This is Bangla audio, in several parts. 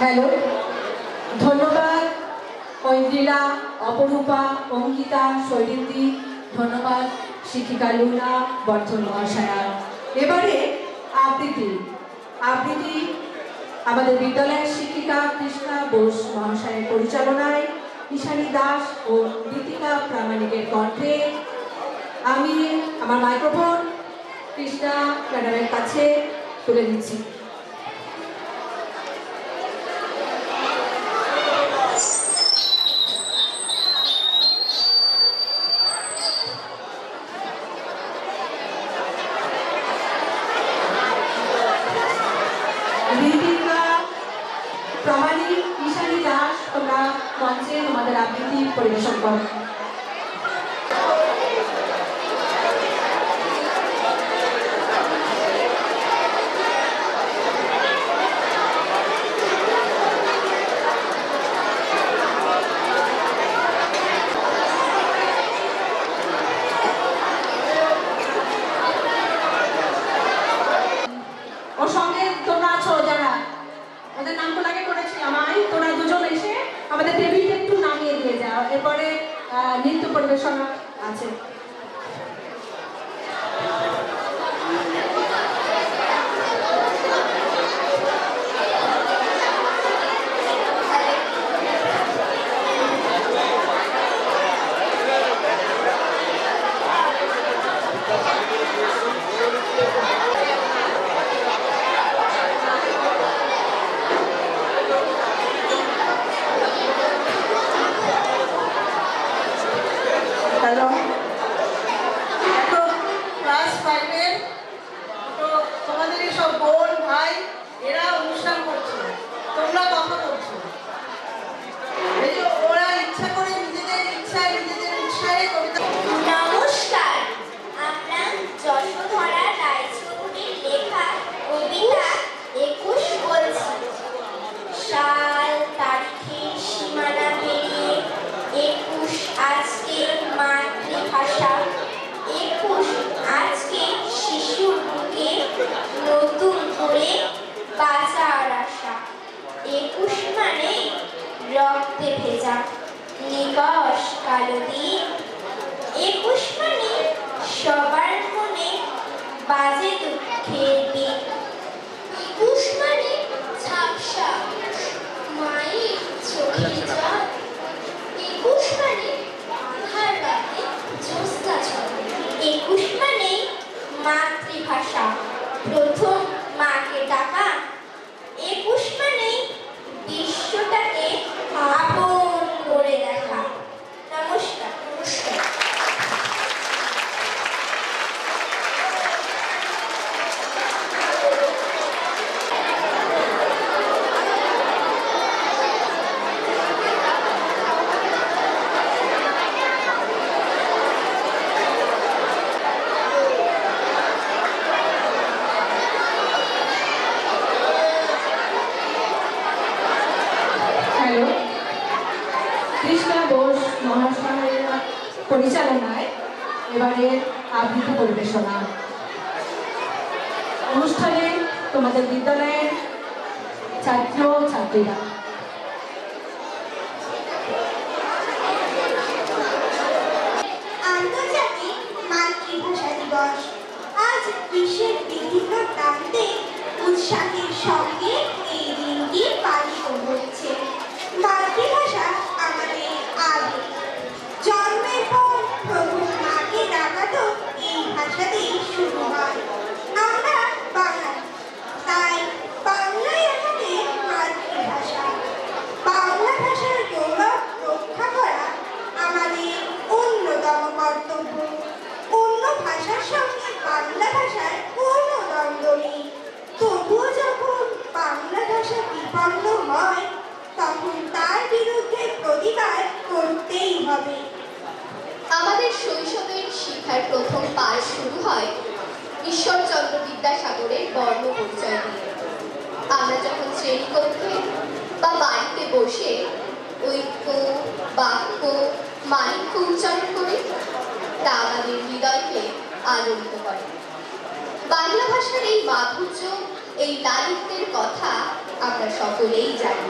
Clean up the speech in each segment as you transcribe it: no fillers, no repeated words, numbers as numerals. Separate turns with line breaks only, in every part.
হ্যালো, ধন্যবাদ ঐন্দ্রিলা, অপরূপা, অঙ্কিতা, শৈলেন্দ্রী, ধন্যবাদ শিক্ষিকা লুনা বর্ধন মহাশয়া। এবারে আবৃত্তি আমাদের বিদ্যালয়ের শিক্ষিকা কৃষ্ণা বোস মহাশয়ের পরিচালনায় ঈশানী দাস ও দীপিকা প্রামাণিকের কণ্ঠে। আমি আমার মাইক্রোফোন কৃষ্ণা ম্যাডামের কাছে তুলে দিচ্ছি। দীপিকা প্রামাণিক, ঈশানী দাস, তোমরা মঞ্চে তোমাদের আবৃত্তি পরিবেশন করো। ওর সঙ্গে তোমরা আছো যারা, ওদের নামগুলো আগে করেছি আমায়, তোমরা দুজন এসে আমাদের টেবিলটা একটু নামিয়ে দিয়ে যাও। এরপরে নৃত্য পরিবেশনা আছে। হ্যালো,
দেখো ক্লাস 5 এর তো তোমাদের সব বোন ভাই এরা অনুষ্ঠান করছে, তোমরা কথা বলছো। এই যে ওরা ইচ্ছা করে নিজেদের ইচ্ছায় নিজেদের উৎসাহে কবিতা।
নমস্কার, আমরা যশোধরা রায়চৌধুরীর লেখা কবিতা 21 বলছি। সাল তারিখের সীমানা পেরিয়ে 21 আজকে মাতৃভাষা, 21 আজকে শিশুর বুকে নতুন করে বাঁচার আশা। 21 মানে রক্তে ভেজা নিকষ কালো দিন। 21 মানে সবার মনে বাজে দুঃখের দিন। 21 মানে ঝাপসা মায়ের চোখের জল। 21 মানে আধার রাতে জ্যোৎস্না ছড়ে। 21 মানে মাতৃভাষা, প্রথম মাকে ডাকা। 21 মানে বিশ্বটাকে আপন করে দেখা। নমস্কার।
হ্যালো, কৃষ্ণা বোস মহাশয়ের পরিচালনায় এবারে আবৃত্তি পরিবেশনা অনুষ্ঠানে তোমাদের বিদ্যালয়ের ছাত্র ছাত্রীরা।
আন্তর্জাতিক মাতৃভাষা দিবস আজ বিশ্বের বিভিন্ন প্রান্তে উৎসাহের সঙ্গে এই দিনটি পালিত হচ্ছে। মাতৃভাষা আমাদের আবেগ। জন্মের পর প্রথম মাকে ডাকা তো এই ভাষাতেই শুরু হয়। আমরা বাঙালি, তাই বাংলাই আমাদের মাতৃভাষা। বাংলা ভাষার গৌরব রক্ষা করা আমাদের অন্যতম কর্তব্য। অন্য ভাষার সঙ্গে বাংলা ভাষার কোনো দ্বন্দ্ব নেই, তবুও যখন বাংলা ভাষা বিপন্ন হয় তখন তার বিরুদ্ধে প্রতিবাদ করতেই হবে।
আমাদের শৈশবের শিক্ষার প্রথম পাঠ শুরু হয় ঈশ্বরচন্দ্র বিদ্যাসাগরের বর্ণ পরিচয় দিয়ে। আমরা যখন শ্রেণীকক্ষে বা বাড়িতে বসে ঐক্য, বাক্য, মানিক্য উচ্চারণ করি, তা আমাদের হৃদয়কে আলোড়িত করে। বাংলা ভাষার এই মাধুর্য, এই লালিত্যের কথা আমরা সকলেই জানি।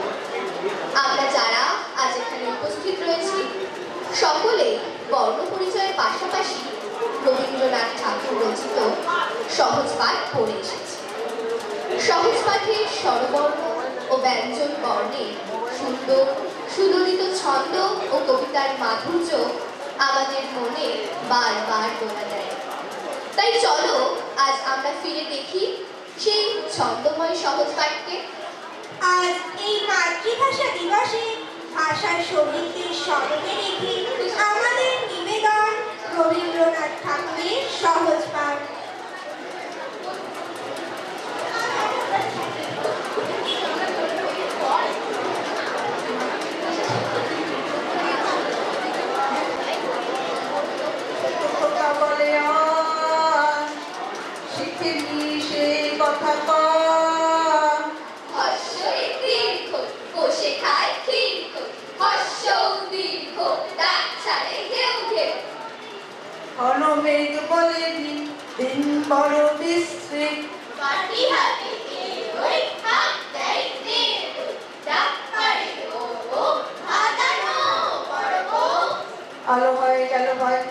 আমরা যারা আজ এখানে উপস্থিত রয়েছি সকলে বর্ণ পরিচয়ের পাশাপাশি রবীন্দ্রনাথ ঠাকুর রচিত সহজ পাঠ পড়ে এসেছি। সহজ পাঠে স্বরবর্ণ ও ব্যঞ্জন বর্ণে সুন্দর সুললিত ছন্দ ও কবিতার মাধুর্য আমাদের মনে বারবার দোলা দেয়। তাই চলো আজ আমরা ফিরে দেখি সেই ছন্দময় সহজ পাঠকে।
আজ এই মাতৃভাষা দিবসে ভাষার শহীদদের স্মরণে রেখে আমাদের নিবেদন রবীন্দ্রনাথ ঠাকুরের সহজ পাঠ।
কথা বলে আর শিখেনি সেই কথা কর।
হর্ষ দীর্ঘ বসে খায় দীর্ঘ হর্ষ দীর্ঘ দাঁত ছাড়ে ঘেউ ঘেউ।
অনমেঘ বলে দিন দিন বড় বিশ্রী।
পাটি হাতে দীর্ঘই হাত দেয় দীর্ঘ ডাক পারে ও ও হাতানো বড় বউ।
আলো হয় গেল হয়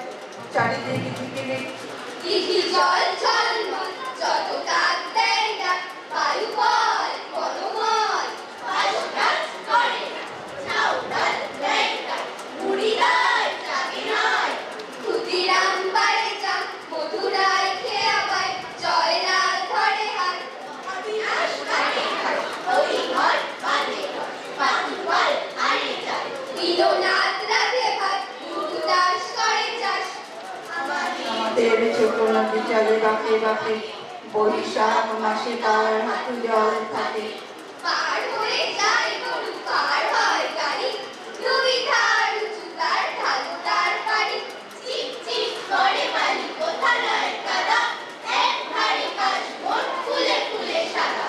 চারিদিকে ঝিকিমিক।
দিঘি জল ঝলমল যত ডাক দেয় ডাক বায়ু বল বনমল বায়ু ডাক করে না ঝাউ ডাল দেয় ডাক মুড়ি দেয় চাবি নয় ক্ষুদিরাম বাড়ে যান মধুরায় খেয়া পায় জয়লাল ধরে হাত অবিনাশ কাটে হাত ওই ঘর বাঁধে ঘর পাখি বল হারে যায় দীননাথ রাধে ভাত গুরুদাস করে চাষ
আমাদের ছোট নদী চলে বাঁকে বাঁকে, বৈশাখ মাসে তার হাঁটু জল থাকে।
পার হয়ে যায় গরু পার হয় গাড়ি দুই ধার উঁচু তার ঢালু তার বাড়ি চিপ চিপ করে বালি কোথা নয় কাদা এক ধারে কাশবন ফুলে ফুলে সাদা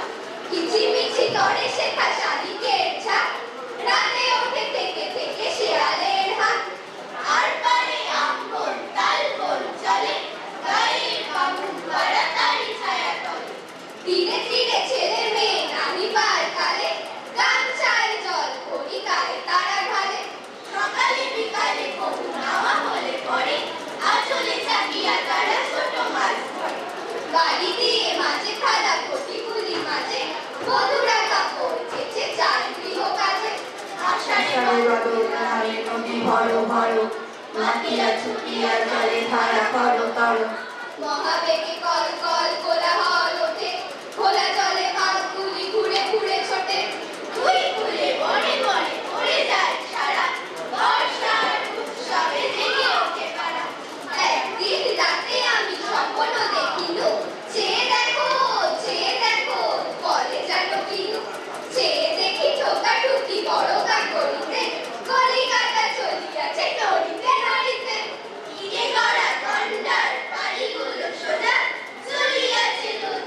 কিচিমিচি করে শেখা শালিকের ঝাঁক রাতে ওঠে থেকে থেকে শেয়ালের হাত আর পারে আমবন তালবন চলে গায়ের বামুন পাড়া তারি ছায়া তলে ধীরে ধীরে ছেলে মেয়ে নামি পার কালে গামছায় জল ভরি গায়ে তারা ঢালে সকালে বিকালে কবু নাওয়া হলে পরে আঁচলে চাপিয়া তারা ছোট মাছ ধরে বাড়ি দিয়ে মাঝে থালা ঘটিগুলি মাঝে মধুরা কাপড় চেচে চার গৃহ কাজে আষাঢ়ে
আষাঢ়ে বাদল নামে নদী ভরো ভরো, মাতিয়া ছুটিয়া চলে ধারা করো করো।
মহাবেগে কল কল কোলাহল ওঠে খোলা জলে মাছগুলি ঘুরে ঘুরে ছোটে দুই কুলে বনে বনে পড়ে যায় সারা বর্ষার উৎসবে জেগে ওঠে পাড়া একদিন রাতে আমি স্বপ্ন দেখিলু চেয়ে দেখো বলে যেন কিনু চেয়ে দেখি ঠোকাঠুকি বড়কা করিতে কলিকাতা চলিয়াছে নড়িতে নড়িতে ইরে গড়া গন্ডার বাড়িগুলো সোজা চলিয়াছে নদী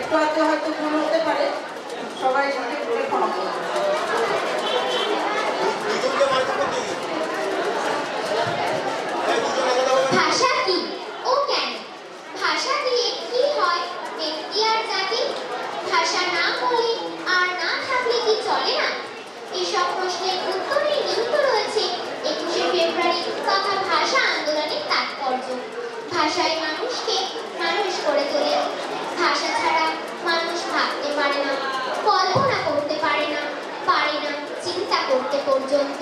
একটু আধটু হয়তো ভুল হতে পারে, সবাই সাথে ভুলে ক্ষমা করবে।
ভাষা কি ও কেন? ভাষা দিয়ে কি হয় ব্যক্তি আর জাতি? ভাষা না হলে আর না থাকলে কি চলে না? এসব প্রশ্নের উত্তরে নিহিত রয়েছে 21শে ফেব্রুয়ারি তথা ভাষা আন্দোলনের তাৎপর্য। ভাষাই মানুষকে মানুষ করে তোলে। ভাষা ছাড়া মানুষ ভাবতে পারে না, কল্পনা করতে পারে না, চিন্তা করতে পর্যন্ত।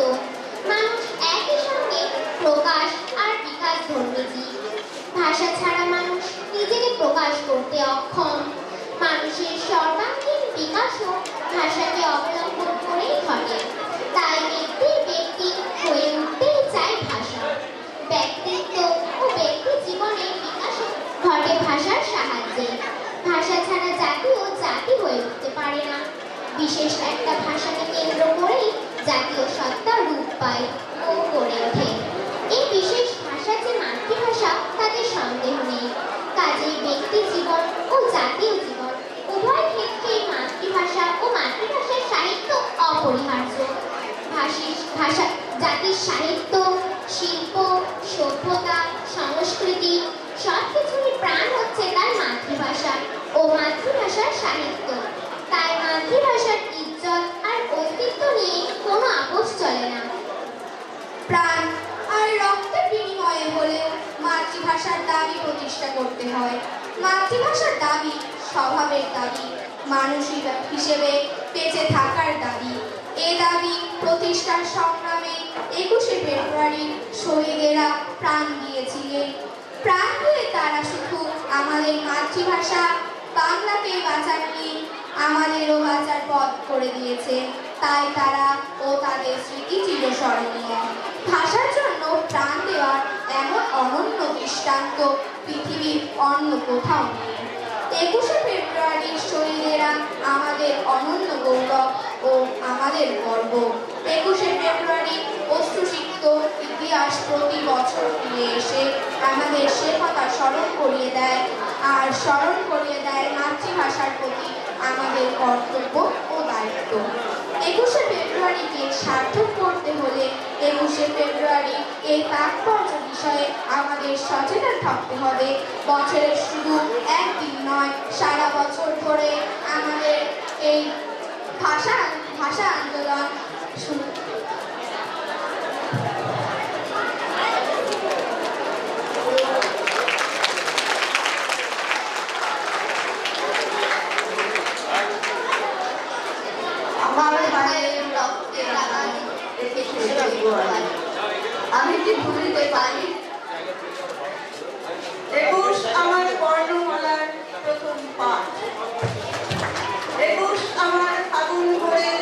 মানুষ একই সঙ্গে প্রকাশ আর বিকাশ ধর্মী জীব। ভাষা ছাড়া মানুষ নিজেকে প্রকাশ করতে অক্ষম। মানুষের সর্বাঙ্গীন বিকাশও ভাষাকে অবলম্বন করেই ঘটে। তাই ব্যক্তি হয়ে উঠতেই চায় ভাষা। ব্যক্তিত্ব ও ব্যক্তি জীবনের বিকাশও ঘটে ভাষার সাহায্যে। ভাষা ছাড়া জাতি হয়ে উঠতে পারে না। বিশেষ একটা ভাষাকে কেন্দ্র করেই জাতীয় সত্তা রূপ পায় ও গড়ে ওঠে। এই বিশেষ ভাষা যে মাতৃভাষা তাতে সন্দেহ নেই। কাজেই ব্যক্তি জীবন ও জাতীয় জীবন উভয় ক্ষেত্রেই মাতৃভাষা ও মাতৃভাষার সাহিত্য অপরিহার্য। ভাষা জাতির সাহিত্য, শিল্প, সভ্যতা, সংস্কৃতি সবকিছুরই প্রাণ হচ্ছে তার মাতৃভাষা ও মাতৃভাষার সাহিত্য। তাই মাতৃভাষার ইজ্জত আর অস্তিত্ব নিয়ে কোনো আপোষ চলে না।
প্রাণ আর রক্তের বিনিময়ে হলেও মাতৃভাষার দাবি প্রতিষ্ঠা করতে হয়। মাতৃভাষার দাবি স্বভাবের দাবি, মানুষ হিসেবে বেঁচে থাকার দাবি। এ দাবি প্রতিষ্ঠার সংগ্রামে 21শে ফেব্রুয়ারি শহীদেরা প্রাণ দিয়েছিলেন। প্রাণ দিয়ে তারা শুধু আমাদের মাতৃভাষা বাংলাকে বাঁচাননি, আমাদেরও বাঁচার পথ করে দিয়েছে। তাই তারা ও তাদের স্মৃতি চিরস্মরণীয়। ভাষার জন্য প্রাণ দেওয়ার এমন অনন্য দৃষ্টান্ত পৃথিবীর অন্য কোথাও নেই। 21শে ফেব্রুয়ারির শহীদেরা আমাদের অনন্য গৌরব ও আমাদের গর্ব। 21শে ফেব্রুয়ারি অশ্রুসিক্ত ইতিহাস প্রতি বছর ফিরে এসে আমাদের সে কথা স্মরণ করিয়ে দেয়, আর স্মরণ করিয়ে দেয় মাতৃভাষার প্রতি আমাদের কর্তব্য ও দায়িত্ব। 21শে ফেব্রুয়ারিকে সার্থক করতে হলে 21শে ফেব্রুয়ারি এই তাৎপর্য বিষয়ে আমাদের সচেতন থাকতে হবে। বছরের শুধু একদিন নয়, সারা বছর ধরে আমাদের এই ভাষা আন্দোলন
আমি কি ভুলিতে পারি? 21 আমার বর্ণমালার প্রথম পাঠ। 21 আমার ফাগুন ভোরের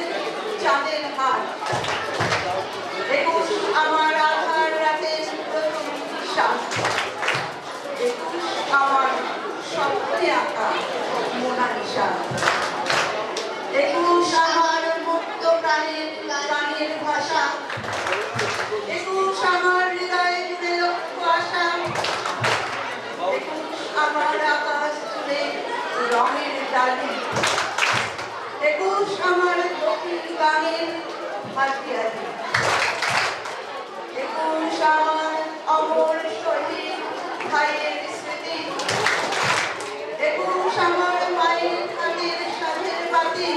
চাঁদের হাট। 21 আমার আধার রাতের প্রথম নিঃশ্বাস। 21 আমার স্বপ্নে আঁকা মোনালিসা। 21 আমার মুক্ত প্রাণের ভাষা। 21 আমার হৃদয়ে জুড়ে লক্ষ্য আশা। 21 আমার আকাশ জুড়ে রঙের ডালি। 21 আমার গভীর গানের হাতিয়ারি। 21 আমার অমর শহীদ ভাইয়ের স্মৃতি। 21 আমার মায়ের হাতের সাথের বাতি।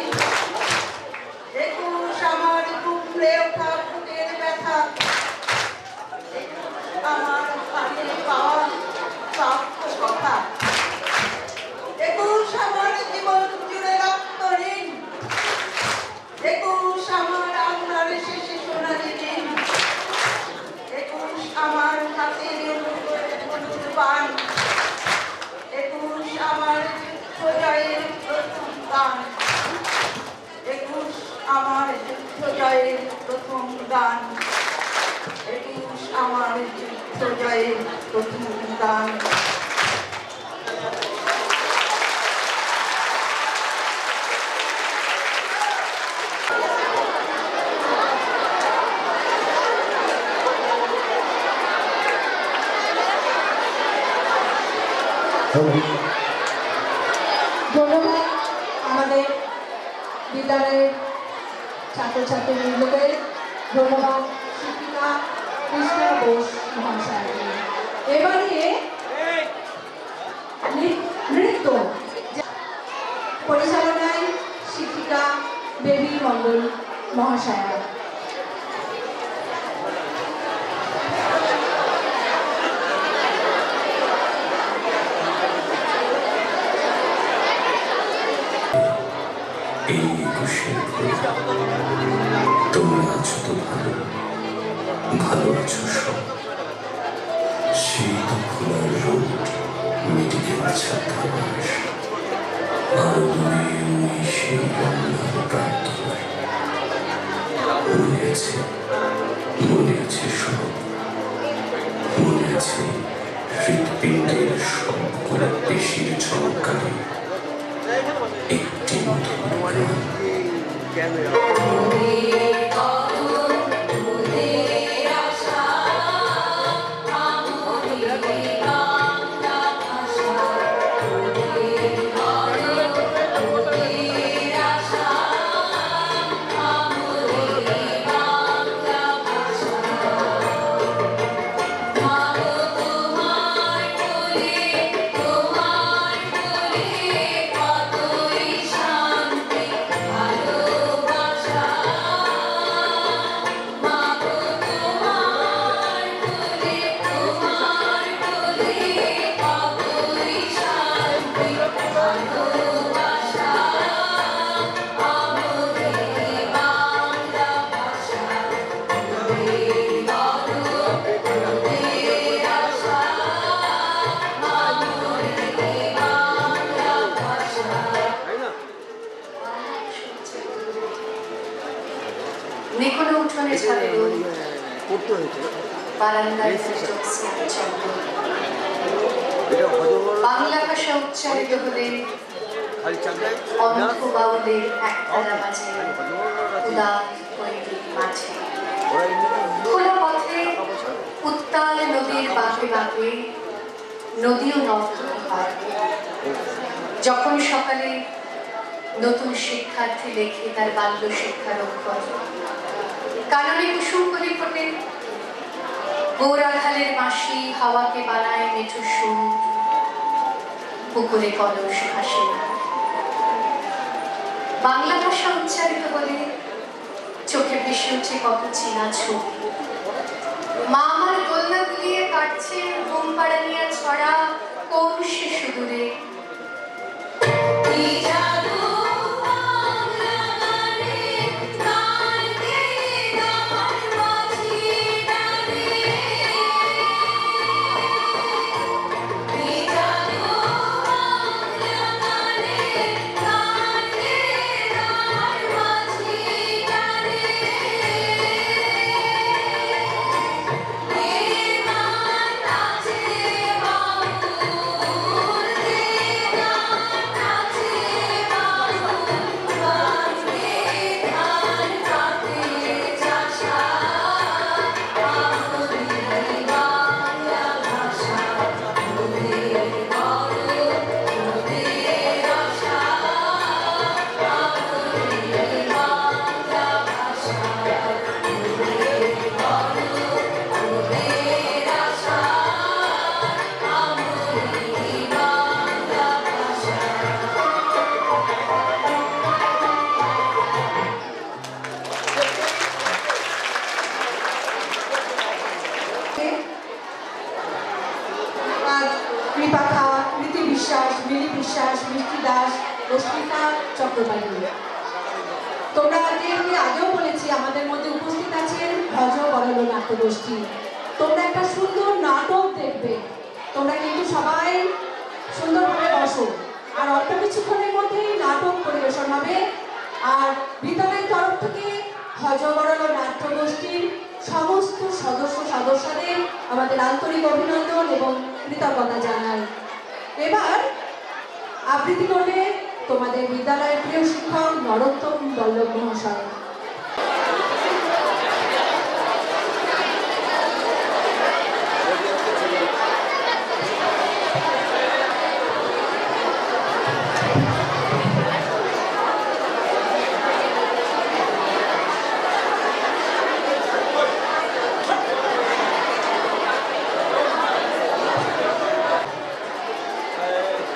21 আমার কুমড়ে ওঠা ফুটের ব্যথা। 21 আমার কানে পাওয়া প্রাপ্ত কথা। 21 আমার জীবন জুড়ে রক্ত ঋণ। 21 আমার আন্ধার শেষে সোনালি দিন। 21 আমার হাতের হলুদ পান। 21 আমার যুদ্ধ জয়ের প্রথম গান। 21 আমার যুদ্ধ জয়ের প্রথম গান। 21 আমার যুদ্ধ জয়ের প্রথম গান।
ধন্যবাদ আমাদের বিদ্যালয়ের ছাত্রছাত্রী বৃন্দকে, ধন্যবাদ শিক্ষিকা কৃষ্ণা বোস মহাশয়কে। এবারে নৃত্য পরিচালনায় শিক্ষিকা বেবি মণ্ডল মহাশয়া।
এই 21-এর ভোর, তোমরা আছো তো ভালো, ভালো আছো সব। সেই তো খোলার রোড, মেডিকেল ছাত্রাবাস, আরো দূরে ওই সেই বাংলার প্রান্তর। মনে আছে, মনে আছে সব, মনে আছে হৃৎপিণ্ডের সবগুলো পেশির ঝলকারে একটি মধুর গান।
নিকট উঠোনে ছাড়ে বারান্দায় বাংলা ভাষা উচ্চারিত হলে অন্ধ বাউলের একতারা বাজে উদার পরিবেশ মাঝে। খোলা পথে উত্তাল নদীর বাঁকে বাঁকে নদীও নর্তনী হয়। যখন সকালে নতুন শিক্ষার্থী লেখে তার বাল্য শিক্ষার অক্ষর, কাননে কুসুম করে ফোটে, গৌরাখালের মাসি হাওয়াকে বানায় মেঠো সুর, পুকুরে কলস ভাসে। বাংলা ভাষা উচ্চারিত হলে চোখে ভেসে ওঠে কত চেনা ছবি। মা আমার দোলনা দুলিয়ে কাটছে ঘুম পাড়া নিয়ে ছড়া কোন সে সুদূরে।
কৃপাখা, প্রীতি বিশ্বাস, মিলি বিশ্বাস, মিষ্টি দাস, রশ্মিতা চক্রবর্তী। তোমরা আগেও বলেছি আমাদের মধ্যে উপস্থিত আছেন ভজ বরল নাট্যগোষ্ঠী। তোমরা একটা সুন্দর নাটক দেখবে। তোমরা কিন্তু সবাই সুন্দরভাবে বসো, আর অল্প কিছুক্ষণের মধ্যেই নাটক পরিবেশন হবে। আর বিদ্যালয়ের তরফ থেকে ভজ বরল নাট্যগোষ্ঠীর সমস্ত সদস্যদের আমাদের আন্তরিক অভিনন্দন এবং কৃতজ্ঞতা জানাই। এবার আবৃত্তি করবে তোমাদের বিদ্যালয়ের প্রিয় শিক্ষক নরোত্তম বল্লভ মহাশয়।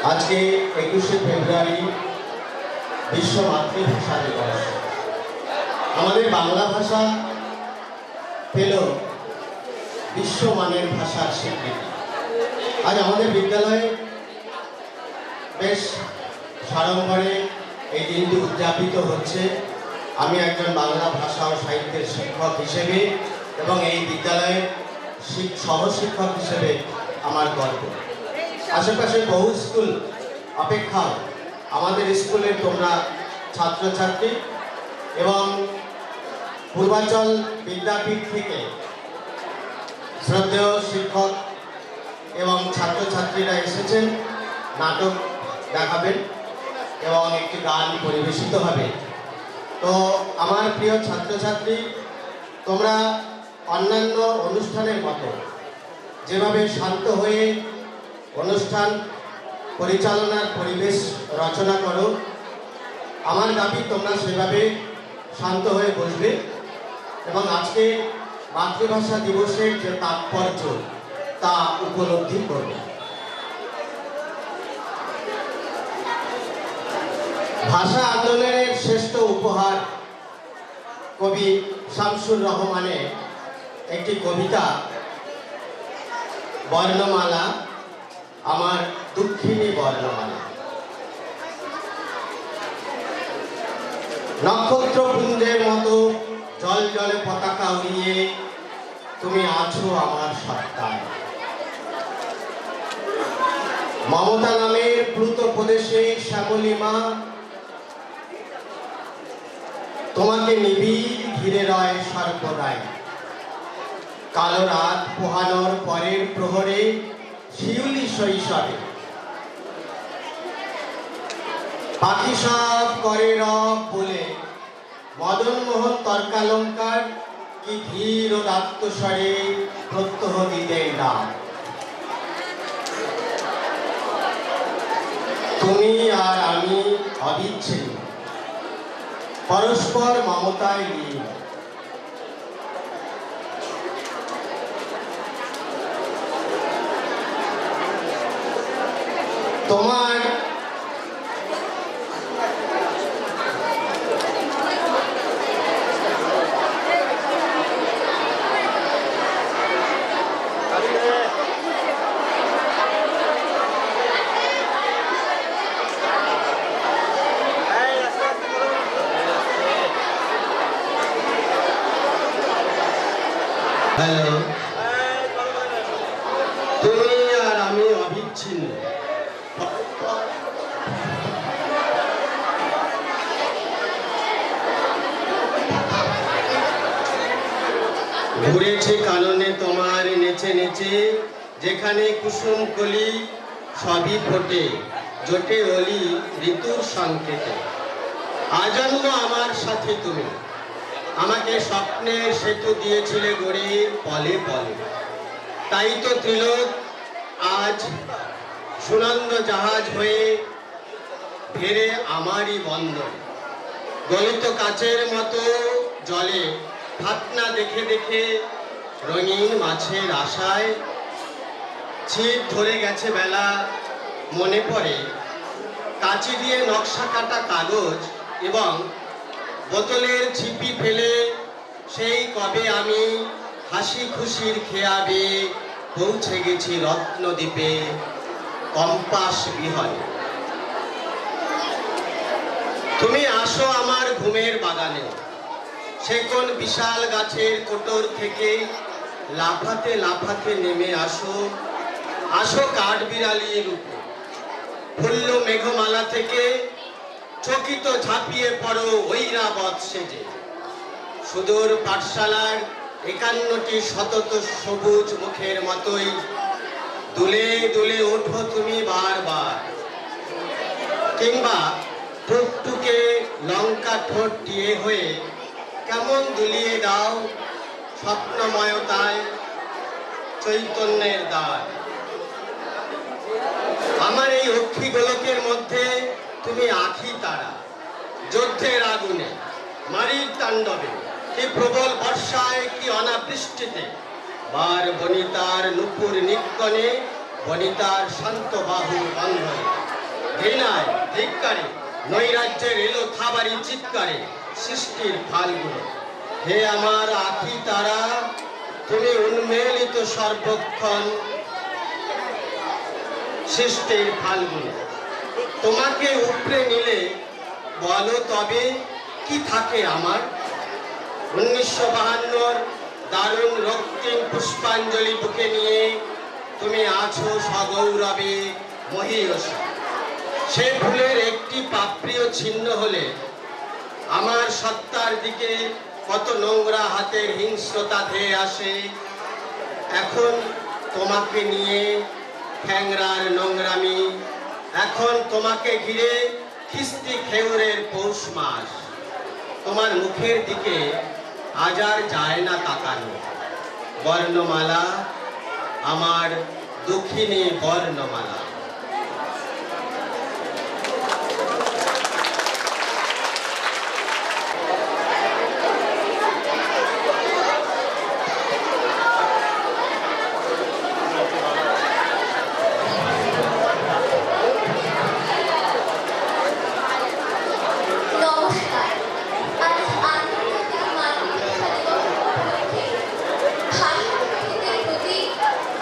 আজকে 21শে ফেব্রুয়ারি বিশ্ব মাতৃভাষা দিবস। আমাদের বাংলা ভাষা পেল বিশ্বমানের ভাষার স্বীকৃতি। আজ আমাদের বিদ্যালয়ে বেশ সাড়ম্বরে এই দিনটি উদযাপিত হচ্ছে। আমি একজন বাংলা ভাষা ও সাহিত্যের শিক্ষক হিসেবে এবং এই বিদ্যালয়ের সহশিক্ষক হিসেবে আমার গর্ব। আশেপাশে বহু স্কুল অপেক্ষা আমাদের স্কুলে তোমরা ছাত্রছাত্রী এবং পূর্বাঞ্চল বিদ্যাপীঠ থেকে শ্রদ্ধেয় শিক্ষক এবং ছাত্রছাত্রীরা এসেছেন, নাটক দেখাবেন এবং একটি গান পরিবেশিত হবে। তো আমার প্রিয় ছাত্রছাত্রী, তোমরা অন্যান্য অনুষ্ঠানের মতো যেভাবে শান্ত হয়ে অনুষ্ঠান পরিচালনার পরিবেশ রচনা করো, আমার দাবি তোমরা সেভাবে শান্ত হয়ে বসবে এবং আজকে মাতৃভাষা দিবসের যে তাৎপর্য তা উপলব্ধি করবে। ভাষা আন্দোলনের শ্রেষ্ঠ উপহার কবি শামসুর রহমানের একটি কবিতা বর্ণমালা, আমার দুঃখিনী বর্ণমালা। নক্ষত্রপুঞ্জের মতো জল জলে পতাকা উড়িয়ে তুমি আছো আমার সত্তায়। মমতা নামের প্লুত প্রদেশে শ্যামলিমা তোমাকে নিবিড় ঘিরে রয় সর্বদাই। কালো রাত পোহানোর পরের প্রহরে শিউলি শৈশবে পাখি সব করে রব বলে মদনমোহন তর্কালঙ্কার কি ধীর ও দাত্তস্বরে প্রত্যহ দিতেন ডাক। তুমি আর আমি অবিচ্ছিন্ন, পরস্পর মমতায় লীন। তোমার হ্যালো, তুমি আর আমি অবিচ্ছিন্ন, ঘুরেছে কাননে তোমার নেচে নেচে, যেখানে কুসুম কলি সবই ফোটে, জোটে অলি ঋতুর সংকেতে। আজন্ম আমার সাথে তুমি আমাকে স্বপ্নের সেতু দিয়েছিলে গড়ে পলে পলে। তাই তো ত্রিলোক আজ সুনন্দ জাহাজ হয়ে ফেরে আমারই বন্দর। গলিত কাচের মতো জলে ফাতনা দেখে দেখে রঙিন মাছের আশায় ছিপ ধরে গেছে বেলা। মনে পড়ে কাঁচি দিয়ে নকশা কাটা কাগজ এবং বোতলের ছিপি ফেলে সেই কবে আমি হাসি খুশির খেয়াবে পৌঁছে গেছি রত্নদ্বীপে কম্পাস বিহনে। তুমি আসো আমার ঘুমের বাগানে, সে কোন বিশাল গাছের কোটর থেকে লাফাতে লাফাতে নেমে আসো। আসো কাঠবিড়ালি রূপে ফুল্ল মেঘমালা থেকে চকিত ঝাঁপিয়ে পড়ো ঐরাবত সেজে। সুদূর পাঠশালার 51টি শতত সবুজ মুখের মতোই দুলে দুলে ওঠো তুমি বারবার। কিংবা টুকটুকে লঙ্কা ঠোঁট দিয়ে হয়ে কেমন দুলিয়ে দাও স্বপ্নময়তায় চৈতন্যের দ্বার। আমার এই অক্ষী গোলকের মধ্যে তুমি আখি তারা, যুদ্ধের আগুনে মারির তাণ্ডবে, কি প্রবল বর্ষায় কি অনাবৃষ্টিতে, বার বনিতার নুপুর নিক্কণে বনিতার শান্ত বাহুর বন্ধনে। ঘৃণায় ধিক্কারে নৈরাজ্যের এলো থাবারি চিৎকারে সৃষ্টির ফালগুলো। হে আমার আখি তারা, তুমি উন্মেলিত সর্বক্ষণ সৃষ্টির ফালগুলো। তোমাকে উপড়ে নিলে বলো তবে কি থাকে আমার? 1952 দারুণ রক্তিম পুষ্পাঞ্জলি বুকে নিয়ে তুমি আছো সগৌরবে মহীয়সী। সে ফুলের একটি পাপড়িও ছিন্ন হলে আমার সত্তার দিকে কত নোংরা হাতের হিংস্রতা ধেয়ে আসে। এখন তোমাকে নিয়ে ঠ্যাংরার নোংরামি, এখন তোমাকে ঘিরে খিস্তি খেউরের পৌষ মাস। তোমার মুখের দিকে আজ আর যায় না তাকানো। বর্ণমালা আমার দুঃখিনী বর্ণমালা।
নমস্কার। আজ আন্তর্জাতিক মাতৃভাষা দিবস উপলক্ষে ভাষা শহীদদের প্রতি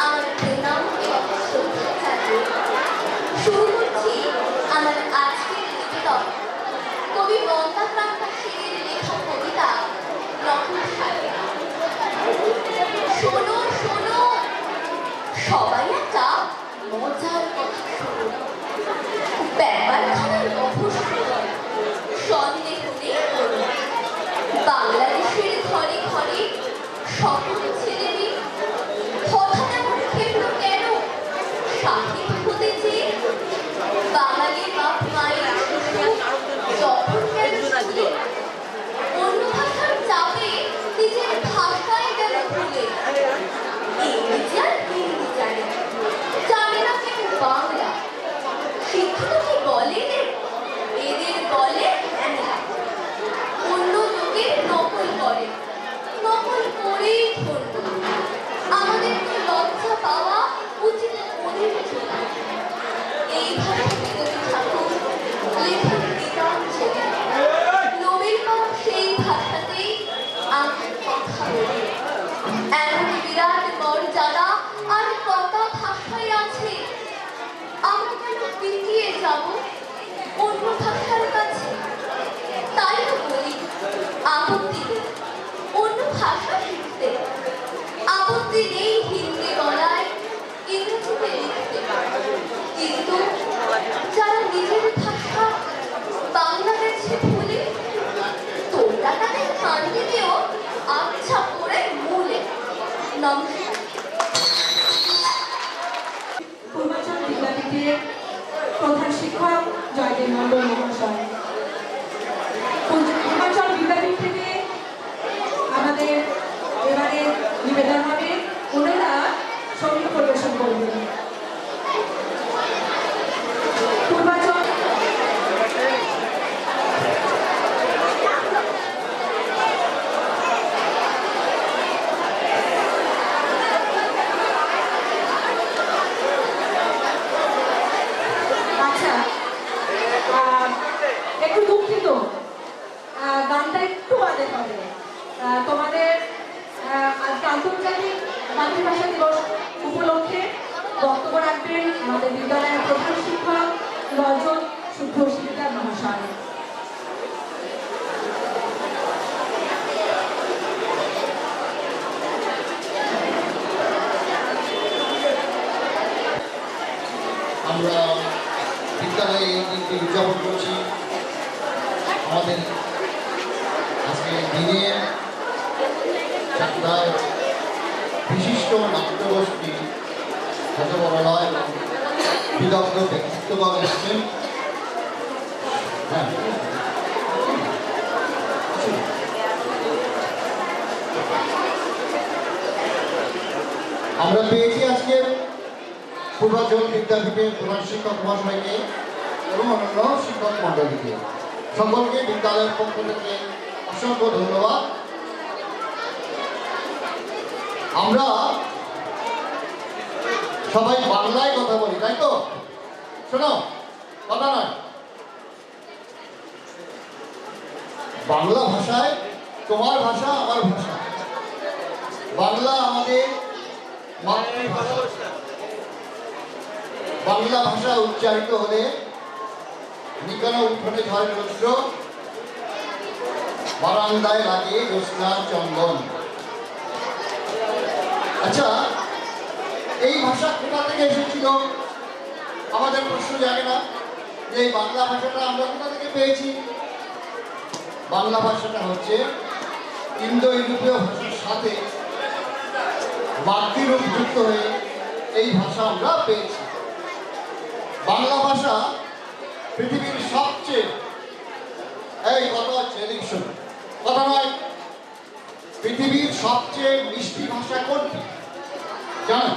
আমার প্রণাম এবং শ্রদ্ধা জানিয়ে শুরু করছি আমার আজকের নিবেদন কবি বন্দাক্রান্ত সেনের লেখা কবিতা নকশায়। শোনো শোনো, সবাই একটা মজার কথা শোনো। ব্যাপারখানার রহস্য সন্দেহ নেই কোনো। বাংলাদেশের ঘরে ঘরে সকল ছেলে মেয়ে হঠাৎ এমন ক্ষেত্র কেন সাহিত্য হতে চেয়ে? বাঙালির বাপ মায়ের শিশু যখন কেন স্কুলে অন্য ভাষার চাপে নিজের ভাষায় কেন ভুলে? ইংরেজি আর হিন্দি জানে, জানে না কেন বাংলা। শিক্ষিত কি বলে এদের বলে ন্যাংরা। অন্য লোকের নকল করে, নকল করেই ধরব। আমাদের তো লজ্জা পাওয়া উচিত মনের জন্য। এই ভাষাতে কবি ঠাকুর লেখক গীতাঞ্জলি। নোবেল পাওয়া সেই ভাষাতেই আমি কথা বলি। এমন বিরাট মর্যাদা আর কথা ভাষায় আছে, আমরা কেন পিছিয়ে যাব অন্য ভাষার কাছে? তাই তো বলি আপত্তি নেই অন্য ভাষা শিখতে, আপত্তি নেই হিন্দি বলায়, ইংরেজিতে লিখতে। কিন্তু যারা নিজের ভাষা বাংলাদেশে ভুলে, তোমরা তাদের কান্দি দিও আচ্ছা করে মূলে। নমস্কার।
পূর্বাঞ্চল বিদ্যাপীঠের প্রধান শিক্ষক জয়দেব মণ্ডল মহাশয়। পূর্বাঞ্চল বিদ্যাপীঠ থেকে আমাদের এবারে নিবেদন হবে, ওনারা সঙ্গীত পরিবেশন করবেন। পূর্বাঞ্চল আচ্ছা, একটু দুঃখিত, গানটা একটু বাদে হবে। তোমাদের আজকে আন্তর্জাতিক মাতৃভাষা দিবস উপলক্ষে বক্তব্য রাখবেন আমাদের বিদ্যালয়ের প্রধান শিক্ষক রজত শুদ্ধ শিকদার মহাশয়।
আমরা বিদ্যালয়ে এই দিনটি উদযাপন করছি। আমাদের আজকে দিনে যাত্রায় বিশিষ্ট নাট্যগোষ্ঠী যত বড় নয় এবং বিদগ্ধ ব্যক্তিত্বগণ এসছেন। হ্যাঁ, আমরা পেয়েছি আজকের পূর্বাঞ্চল বিদ্যাপীঠের প্রধান শিক্ষক মহাশয়কে এবং অন্যান্য শিক্ষক মণ্ডলীকে। সকলকে বিদ্যালয়ের পক্ষ থেকে অসংখ্য ধন্যবাদ। আমরা সবাই বাংলায় কথা বলি, তাই তো? শোনো, কথা নয়। বাংলা ভাষায় তোমার ভাষা আমার ভাষা, বাংলা আমাদের মাতৃভাষা। বাংলা ভাষা উচ্চারিত হলে নিকানো উঠোনে ঝড় রৌদ্র, বারান্দায় লাগে জ্যোৎস্নার চন্দন। আচ্ছা, এই ভাষা কোথা থেকে এসেছিল? আমাদের প্রশ্ন জাগে না যে এই বাংলা ভাষাটা আমরা কোথা থেকে পেয়েছি? বাংলা ভাষাটা হচ্ছে ইন্দো ইউরোপীয় ভাষার সাথে মাতৃরূপ যুক্ত হয়ে এই ভাষা আমরা পেয়েছি। বাংলা ভাষা পৃথিবীর সবচেয়ে, এই কথা হচ্ছে এদিক শুনুন, কথা নয়, পৃথিবীর সবচেয়ে মিষ্টি ভাষা কোনটি জানেন?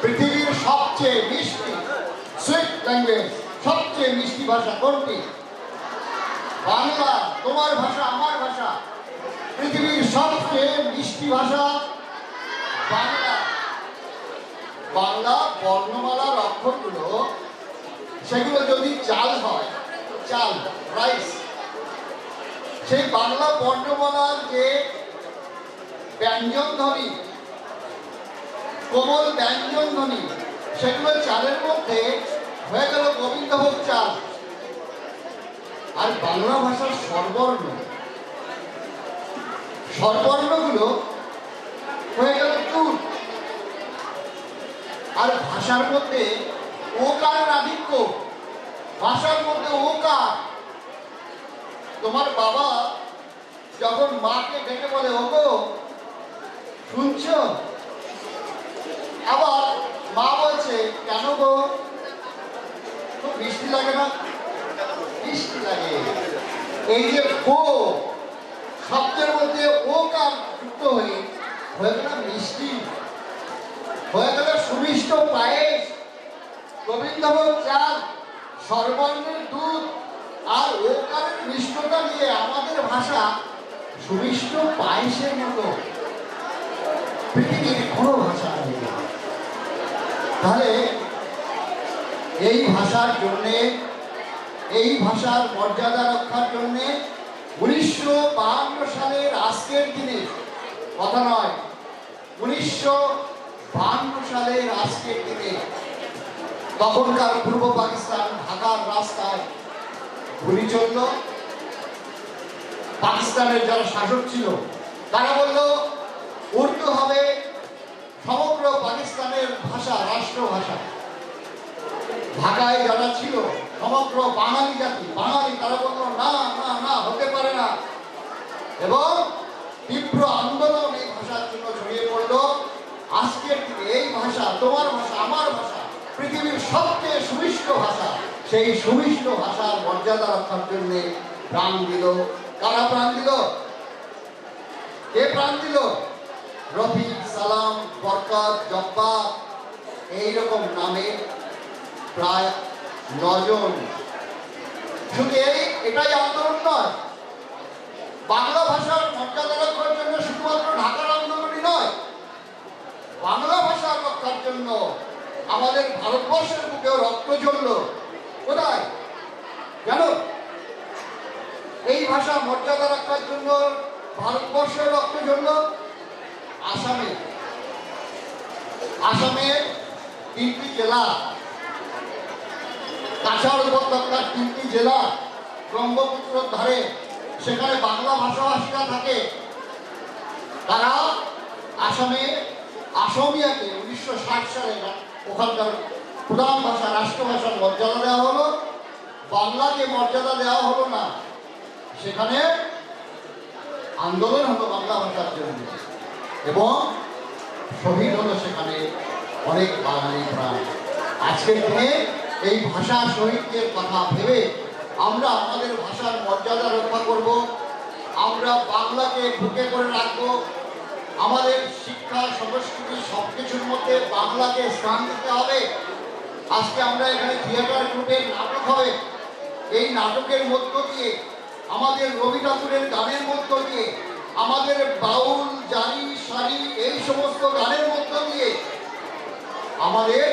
পৃথিবীর সবচেয়ে মিষ্টি সুইট ল্যাঙ্গুয়েজ, সবচেয়ে মিষ্টি ভাষা কোনটি? বাংলা। তোমার ভাষা আমার ভাষা, পৃথিবীর সবচেয়ে মিষ্টি ভাষা বাংলা। বাংলা বর্ণমালার অক্ষরগুলো, সেগুলো যদি চাল হয়, চাল রাইস, সেই বাংলা বর্ণমালার যে ব্যঞ্জন ধ্বনি, কোমল ব্যঞ্জন ধ্বনি, সেগুলো চালের মধ্যে হয়ে গেল গোবিন্দভোগ চাল। আর বাংলা ভাষার স্বরবর্ণ, স্বরবর্ণগুলো হয়ে গেল তুল। আর ভাষার মধ্যে ওকারের আধিক্য, ভাষার মধ্যে ওকার। তোমার বাবা যখন মাকে ডেকে বলে ওগো শুনছ, আবার মা বলছে কেন গো, খুব মিষ্টি লাগে না? মিষ্টি লাগে। এই যে ও শব্দের মধ্যে ওকার যুক্ত হয়ে গেল মিষ্টি, হয়ে গেল সুমিষ্ট পায়েস, গোবিন্দভোগ চাল, সর্বর্ণের দুধ। আর ওকারের মিষ্টতা দিয়ে আমাদের ভাষা সুমিষ্ট পায়েসের মতো। পৃথিবীর কোনো ভাষা নেই। তাহলে এই ভাষার জন্যে, এই ভাষার মর্যাদা রক্ষার জন্যে 1952 সালের আজকের দিনে, কথা নয়, 1952 সালের আজকের দিনে তখনকার পূর্ব পাকিস্তান ঢাকার রাস্তায় গুলি চলল। পাকিস্তানের যারা শাসক ছিল তারা বলল উর্দু হবে সমগ্র পাকিস্তানের ভাষা, রাষ্ট্রভাষা। ঢাকায় যারা ছিল সমগ্র বাঙালি জাতি, বাঙালি, তারা বলল না না না, হতে পারে না। এবং তীব্র আন্দোলন এই ভাষার জন্য ছড়িয়ে পড়ল। আজকের দিনে এই ভাষা, তোমার ভাষা আমার ভাষা, পৃথিবীর সবচেয়ে সুমিষ্ট ভাষা, সেই সুমিষ্ট ভাষার মর্যাদা রক্ষার জন্য প্রাণ দিল। কারা প্রাণ দিল? কে প্রাণ দিল? রফিক, সালাম, বরকত, জব্বার, এইরকম নামে প্রায় 9 জন। শুধু এটাই আন্দোলন নয়, বাংলা ভাষার মর্যাদা রক্ষার জন্য শুধুমাত্র ঢাকার আন্দোলনই নয়, বাংলা ভাষা রক্ষার জন্য আমাদের ভারতবর্ষের বুকেও রক্ত ঝরল। কোথায় জানো? এই ভাষা মর্যাদা রক্ষার জন্য ভারতবর্ষের রক্ত ঝরল আসামে। আসামে 3টি জেলা, কাছাড় উপত্যকার 3টি জেলা, ব্রহ্মপুত্রের ধারে, সেখানে বাংলা ভাষাভাষীরা থাকে। তারা আসামে আসমিয়াকে 1960 সালে ওখানকার প্রধান ভাষা, রাষ্ট্রভাষার মর্যাদা দেওয়া হলো, বাংলাকে মর্যাদা দেওয়া হলো না। সেখানে আন্দোলন হলো বাংলা ভাষার জন্য এবং শহীদ হলো সেখানে অনেক বাঙালি প্রাণ। আজকের দিনে এই ভাষা শহীদদের কথা ভেবে আমরা আমাদের ভাষার মর্যাদা রক্ষা করব, আমরা বাংলাকে বুকে করে রাখবো। আমাদের শিক্ষা, সংস্কৃতি সবকিছুর মধ্যে বাংলাকে স্থান দিতে হবে। আজকে আমরা এখানে থিয়েটার গ্রুপের নাটক হবে, এই নাটকের মধ্য দিয়ে, আমাদের রবি ঠাকুরের গানের মধ্য দিয়ে, আমাদের বাউল, জারি, সারি, এই সমস্ত গানের মধ্য দিয়ে আমাদের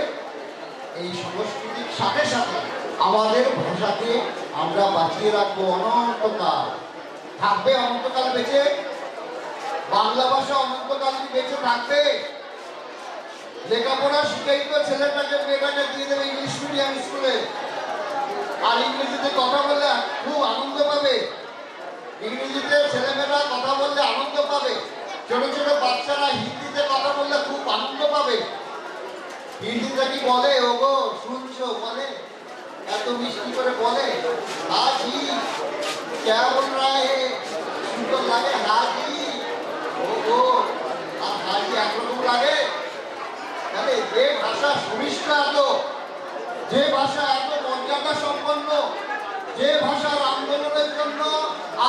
এই সংস্কৃতির সাথে সাথে আমাদের ভাষাকে আমরা বাঁচিয়ে রাখবো অনন্তকাল। থাকবে অনন্তকাল বেঁচে? বাংলা ভাষা অনন্তকাল কি বেঁচে থাকবে? লেখাপড়া শিখেই তো ছেলেটাকে মেয়েটাকে দিয়ে দেবে ইংলিশ মিডিয়াম স্কুলে, আর ইংরেজিতে কথা বললে খুব আনন্দ পাবে। ইংরেজিতে ছেলেমেয়েরা কথা বললে আনন্দ পাবে, ছোট ছোট বাচ্চারা হিন্দিতে কথা বললে খুব আনন্দ পাবে। হিন্দিতে কি বলে, ওগো শুনছো বলে, এত মিষ্টি করে বলে হাজি क्या बोल रहा है, সুন্দর লাগে হাজি, ওগো। আর হাজি একরকম লাগে। তাহলে যে ভাষা সুমিষ্ট এত, যে ভাষা এত মর্যাদা সম্পন্ন, যে ভাষার আন্দোলনের জন্য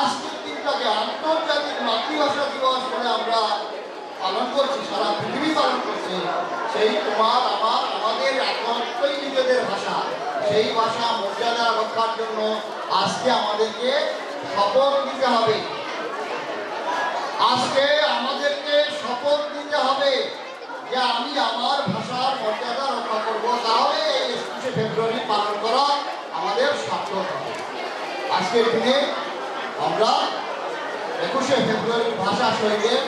আজকের দিনটাকে আন্তর্জাতিক মাতৃভাষা দিবস বলে আমরা পালন করছি, সারা পৃথিবী পালন করছে, সেই তোমার আমার আমাদের একমাত্রই নিজেদের ভাষা। সেই ভাষা মর্যাদা রক্ষার জন্য আজকে আমাদেরকে শপথ নিতে হবে। আজকে আমাদেরকে শপথ নিতে হবে যে আমি আমার ভাষার মর্যাদা রক্ষা করব, তাহলে এই 21শে ফেব্রুয়ারি পালন করা আমাদের সার্থক হবে। আজকের দিনে আমরা 21শে ফেব্রুয়ারির ভাষা শহীদদের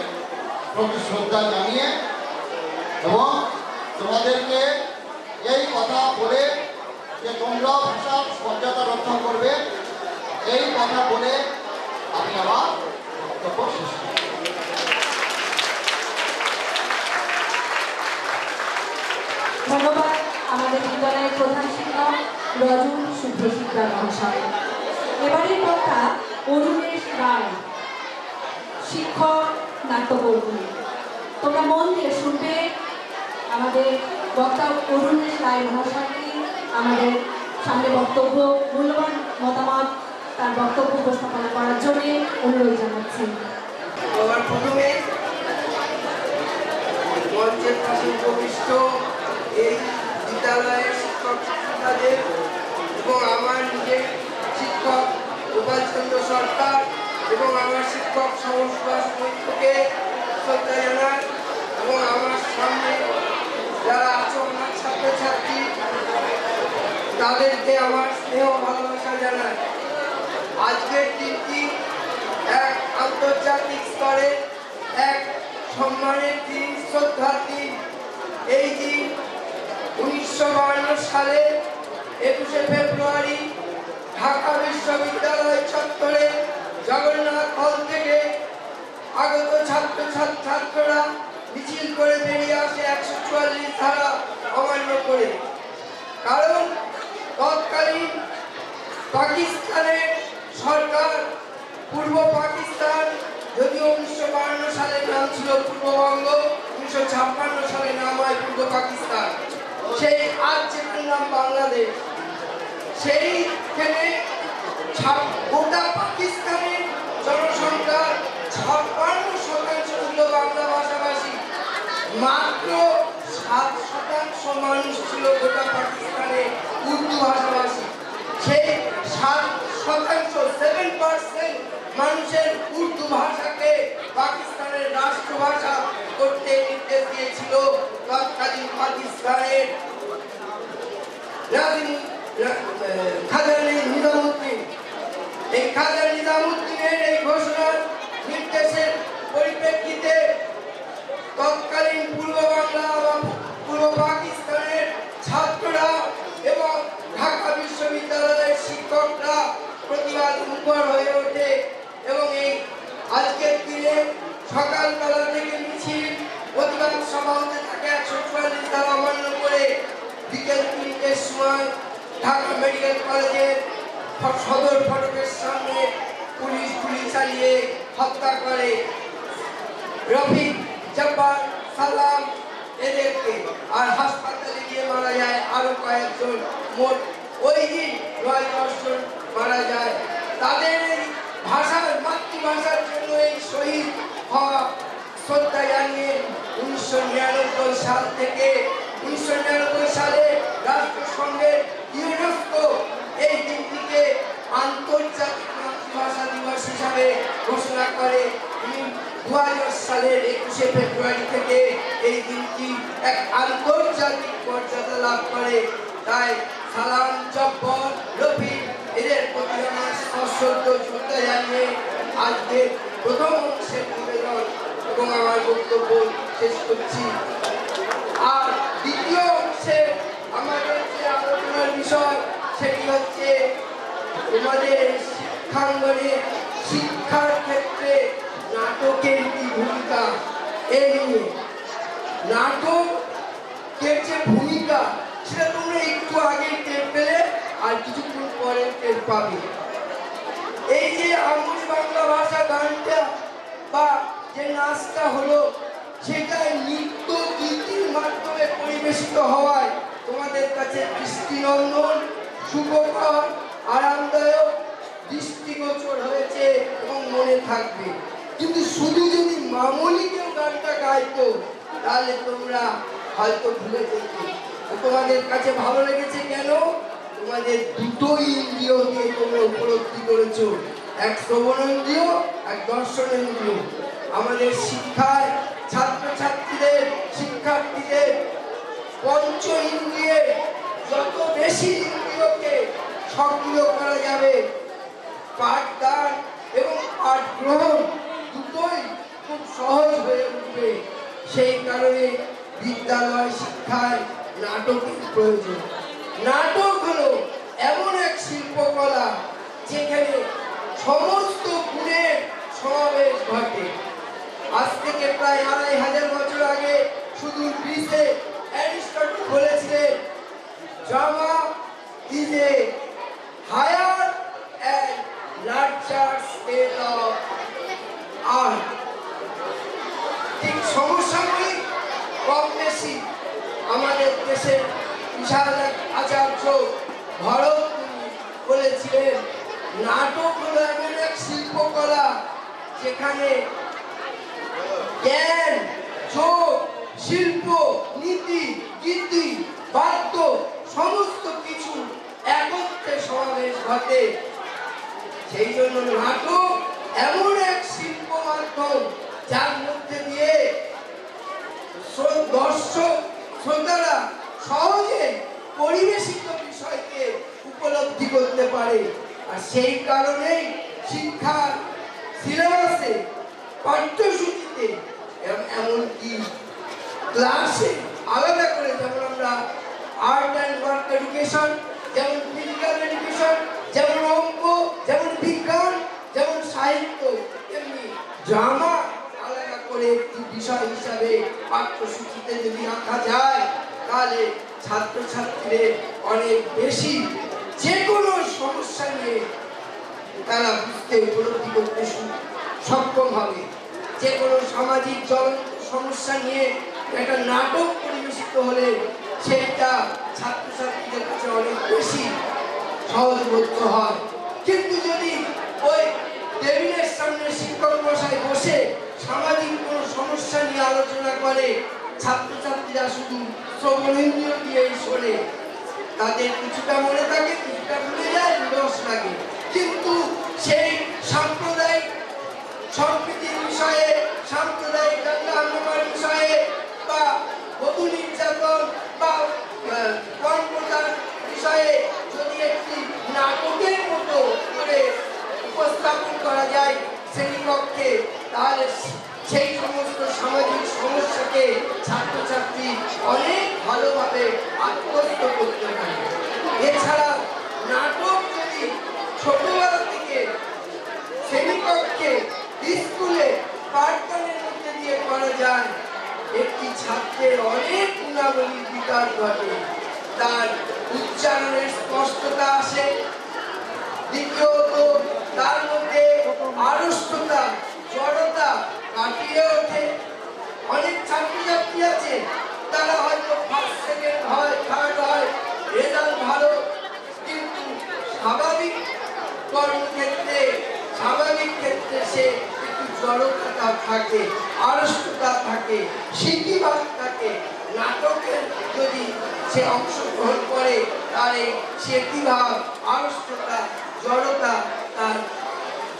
প্রতি শ্রদ্ধা জানিয়ে এবং তোমাদেরকে এই কথা বলে যে তোমরা ভাষার মর্যাদা রক্ষা করবে, এই কথা বলে আমি আমার বক্তব্য শেষ করি।
ধন্যবাদ আমাদের বিদ্যালয়ের প্রধান শিক্ষক রজনী শুভ্রশিকদার মহাশয়। এবারের বক্তা অরুণেশ রায়, শিক্ষক নাট্যকর্মী। তোমরা মন দিয়ে শুনবে। আমাদের বক্তা অরুণেশ রায় মহাশয়কে আমাদের সামনে বক্তব্য, মূল্যবান মতামত, তার বক্তব্য উপস্থাপনা করার জন্য অনুরোধ জানাচ্ছি।
আমার প্রথমে মঞ্চের পাশে উপবিষ্ট এই বিদ্যালয়ের শিক্ষক শিক্ষিকাদের এবং আমার নিজের শিক্ষক গোপাল চন্দ্র সরকার এবং আমার শিক্ষক সংস্থা সমিতিকে শ্রদ্ধা জানাই এবং আমার সামনে যারা আছো আমার ছাত্রছাত্রী তাদেরকে আমার স্নেহ ভালোবাসা জানাই। আজকের দিনটি এক আন্তর্জাতিক স্তরে এক সম্মানের দিন, শ্রদ্ধার দিন। এই দিন 1952 সালে 21শে ফেব্রুয়ারি ঢাকা বিশ্ববিদ্যালয় চত্বরে জগন্নাথ হল থেকে আগত ছাত্ররা মিছিল করে বেরিয়ে আসে 144 ধারা অমান্য করে। কারণ তৎকালীন পাকিস্তানের সরকার, পূর্ব পাকিস্তান, যদিও 1952 সালে নাম ছিল পূর্ববঙ্গ, 1956 সালে নাম হয় পূর্ব পাকিস্তান, সেই আজ যেখানে নাম বাংলাদেশ, সেইখানে গোটা পাকিস্তানের জনসংখ্যার 56% ছিল বাংলা ভাষাভাষী, মাত্র 7% মানুষ ছিল গোটা পাকিস্তানে উর্দু ভাষাভাষী। সেই 7% মানুষের উর্দু ভাষাকে পাকিস্তানের রাষ্ট্রভাষা করতে নির্দেশ দিয়েছিল তৎকালীন পাকিস্তানের খাজা নিজামুদ্দিন। এই খাজা নিজামুদ্দিনের এই ঘোষণার নির্দেশের পরিপ্রেক্ষিতে তৎকালীন পূর্ব বাংলা বা পূর্ব পাকিস্তানের ছাত্ররা এবং ঢাকা বিশ্ববিদ্যালয়ের শিক্ষকরা প্রতিবাদ মুখর হয়ে ওঠে এবং এই আজকের দিনে সকালবেলা থেকে মিছিল প্রতিবাদ সভা হতে থাকে 144 ধারা অমান্য করে। বিকেল 3টের সময় ঢাকা মেডিকেল কলেজের সদর ফটকের সামনে পুলিশ গুলি চালিয়ে হত্যা করে রফিক, জব্বার, সালাম এদেরকে, আর হাসপাতালে গিয়ে মারা যায় আরো কয়েকজন। মোট ওই দিন 9-10 জন মারা যায়। তাদের এই ভাষার, মাতৃভাষার জন্য এই শহীদ হওয়া শ্রদ্ধা জানিয়ে 1999 সাল থেকে 1999 সালে রাষ্ট্রসংঘের ইউনেস্কো এই দিনটিকে আন্তর্জাতিক মাতৃভাষা দিবস হিসাবে ঘোষণা করে। 2000 সালের 21শে ফেব্রুয়ারি থেকে এই দিনটি এক আন্তর্জাতিক মর্যাদা লাভ করে। তাই সালাম, জব্বর, রফিক এদের প্রতি আমার সশ্রদ্ধ শ্রদ্ধা জানিয়ে আজকে প্রথম অংশের নিবেদন এবং আমার বক্তব্য শেষ করছি। আর দ্বিতীয় অংশে আমাদের যে আলোচনার বিষয় সেটি হচ্ছে তোমাদের শিক্ষাঙ্গনে শিক্ষার ক্ষেত্রে নাটকের কি ভূমিকা। এই নিয়ে নাটকের যে ভূমিকা সেটা তোমরা একটু আগে টের পেলে আর কিছুক্ষণ পরে টের পাবে। এই যে আমার বাংলা ভাষা গানটা বা যে নাচটা হলো সেটা নৃত্য গীতির মাধ্যমে পরিবেশিত হওয়ায় তোমাদের কাছে দৃষ্টিনন্দন, সুখকর, আরামদায়ক, দৃষ্টিগোচর হয়েছে এবং মনে থাকবে। কিন্তু শুধু যদি মামুলি কেউ গানটা গাইতো তাহলে তোমরা হয়তো ভুলে যেতে। তোমাদের কাছে ভালো লেগেছে কেন? তোমাদের দুটোই ইন্দ্রিয় দিয়ে তোমরা উপলব্ধি করেছো, এক শ্রবণেন্দ্রিয়, এক দর্শনেন্দ্রিয়। আমাদের শিক্ষায় ছাত্রছাত্রীদের, শিক্ষার্থীদের পঞ্চ ইন্দ্রিয়ে যত বেশি ইন্দ্রিয়কে সক্রিয় করা যাবে, পাঠদান এবং পাঠ গ্রহণ দুটোই খুব সহজ হয়ে উঠবে। সেই কারণে বিদ্যালয় শিক্ষায় নাটকের প্রয়োজন। নাটক হলো এমন এক শিল্পকলা যেখানে সমস্ত গুণের সমাবেশ ঘটে। আজ থেকে প্রায় 2500 বছর আগে সুদূর গ্রিসে অ্যারিস্টটল বলেছিলেন, drama is a higher and larger scale of art. ঠিক সমসাময়িক কম বেশি আমাদের দেশের বিশাল এক আচার্য ভরত বলেছিলেন, নাটক হলো এমন এক শিল্পকলা যেখানে জ্ঞান, যোগ, শিল্প, নীতি, গীতি, বাদ্য সমস্ত কিছু একত্রে সমাবেশ ঘটে। সেই জন্য নাটক এমন এক শিল্প মাধ্যম যার মধ্যে দিয়ে দর্শক শ্রোতারা সহজে পরিবেশিত বিষয়কে উপলব্ধি করতে পারে। আর সেই কারণেই শিক্ষার সিলেবাসে, পাঠ্যসূচিতে, এমনকি ক্লাসে আলাদা করে, যেমন আমরা আর্ট অ্যান্ড ওয়ার্ক এডুকেশন, যেমন ফিজিক্যাল এডুকেশন, যেমন অঙ্ক, যেমন বিজ্ঞান, যেমন সাহিত্য, তেমনি ড্রামা আলাদা করে একটি বিষয় হিসাবে পাঠ্যসূচিতে যদি রাখা যায় তাহলে ছাত্রছাত্রীদের অনেক বেশি যে কোনো সমস্যা নিয়ে তারা বুঝতে, উপলব্ধি করতে সক্ষম হবে। যে কোনো সামাজিক জ্বলন্ত সমস্যা নিয়ে একটা নাটক পরিবেশিত হলে সেটা ছাত্রছাত্রীদের কাছে অনেক বেশি সহজবোধ্য হয়। কিন্তু যদি ওই টেবিলের সামনে শিক্ষক মশাই বসে সামাজিক কোনো সমস্যা নিয়ে আলোচনা করে, ছাত্রছাত্রীরা শুধু শ্রবণেন্দ্রিয় দিয়েই শোনে, তাদের কিছুটা মনে থাকে, কিছুটা ভুলে যায়, রস লাগে। কিন্তু সেই সাম্প্রদায়িক সম্প্রীতির বিষয়ে, সাম্প্রদায়িক দাঙ্গা হাঙ্গামার বিষয়ে বা বধূ নির্যাতন বা পরম্পরার বিষয়ে যদি একটি নাটকের মতো করে উপস্থাপন করা যায় শ্রেণীকক্ষে, তাহলে সেই সমস্ত সামাজিক সমস্যাকে ছাত্রছাত্রী অনেক ভালোভাবে আত্মস্থ করতে পারে। এছাড়া নাটক যদি ছোটবেলা থেকে শ্রেণীকক্ষে, স্কুলে, পাঠদানের মধ্যে দিয়ে করা যায়, একটি ছাত্রের অনেক গুণাবলীর বিকাশ ঘটে। তার উচ্চারণের স্পষ্টতা আসে, দ্বিতীয়ত তার মধ্যে আড়ষ্টতা, জড়তা কাটিয়ে ওঠে। অনেক ছাত্রছাত্রী আছে তারা হয়তো ফার্স্ট, সেকেন্ড হয়, থার্ড হয়, রেজাল্ট ভালো, কিন্তু স্বাভাবিক কর্মক্ষেত্রে, স্বাভাবিক ক্ষেত্রে সে একটু জড়তা থাকে, আড়ষ্টতা থাকে, স্মৃতিভাব থাকে। নাটকের যদি সে অংশগ্রহণ করে তাহলে স্মৃতিভাব, আড়ষ্টতা, জড়তা তার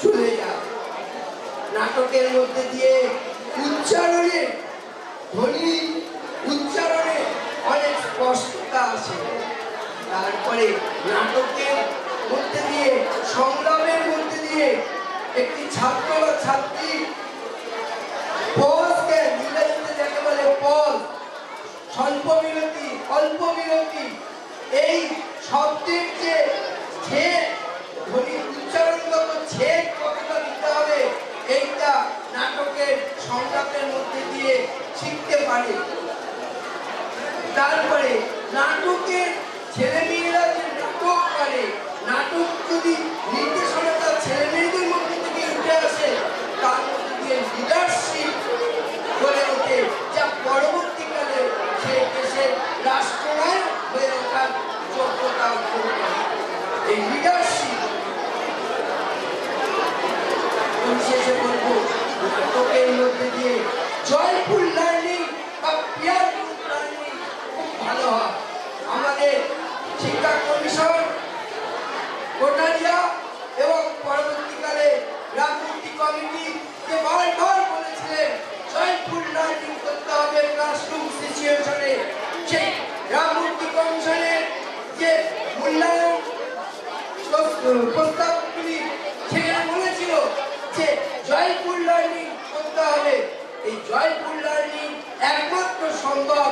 চলে যায়। নাটকের মধ্যে দিয়ে উচ্চারণে, ধ্বনি উচ্চারণে অনেক স্পষ্টতা আসে। তারপরে নাটকের মধ্যে দিয়ে, সংগ্রামের মধ্যে দিয়ে একটি ছাত্র বা ছাত্রী পজকে ইংরেজিতে যাকে বলে পজ, স্বল্প বিরতি, অল্প বিরতি, এই শব্দের যে ছেদ, ধ্বনি উচ্চারণগত ছেদ কতটা দিতে হবে এইটা নাটকের সংলাপের মধ্যে দিয়ে শিখতে পারে। তারপরে নাটকের ছেলেমেয়েরা যে নাটক করে, নাটক যদি নির্দেশনাটা ছেলেমেয়েদের মধ্যে থেকে উঠে আসে, তার মধ্যে দিয়ে লিডারশিপ গড়ে ওঠে, যা পরবর্তীকালে সে দেশের রাষ্ট্রনায়ক হয়ে ওঠার যোগ্যতা অর্জন করে। এই লিডারশিপ শেষে বলবো, নাটকের মধ্যে দিয়ে জয়ফুল লার্নিং বা পিয়ারফুল লার্নিং খুব ভালো হয়। আমাদের শিক্ষা কমিশন, কোটারিয়া এবং পরবর্তীকালে রাজনীতি কমিটি যে বারবার বলেছিলেন জয়ফুল লার্নিং করতে হবে ক্লাসরুম সিচুয়েশনে, সেই রাজনীতি কমিশনের যে মূল্যায়ন প্রস্তাবগুলি সেখানে বলেছিল যে জয়ফুল লার্নিং করতে হবে। এই জয়ফুল লার্নিং একমাত্র সম্ভব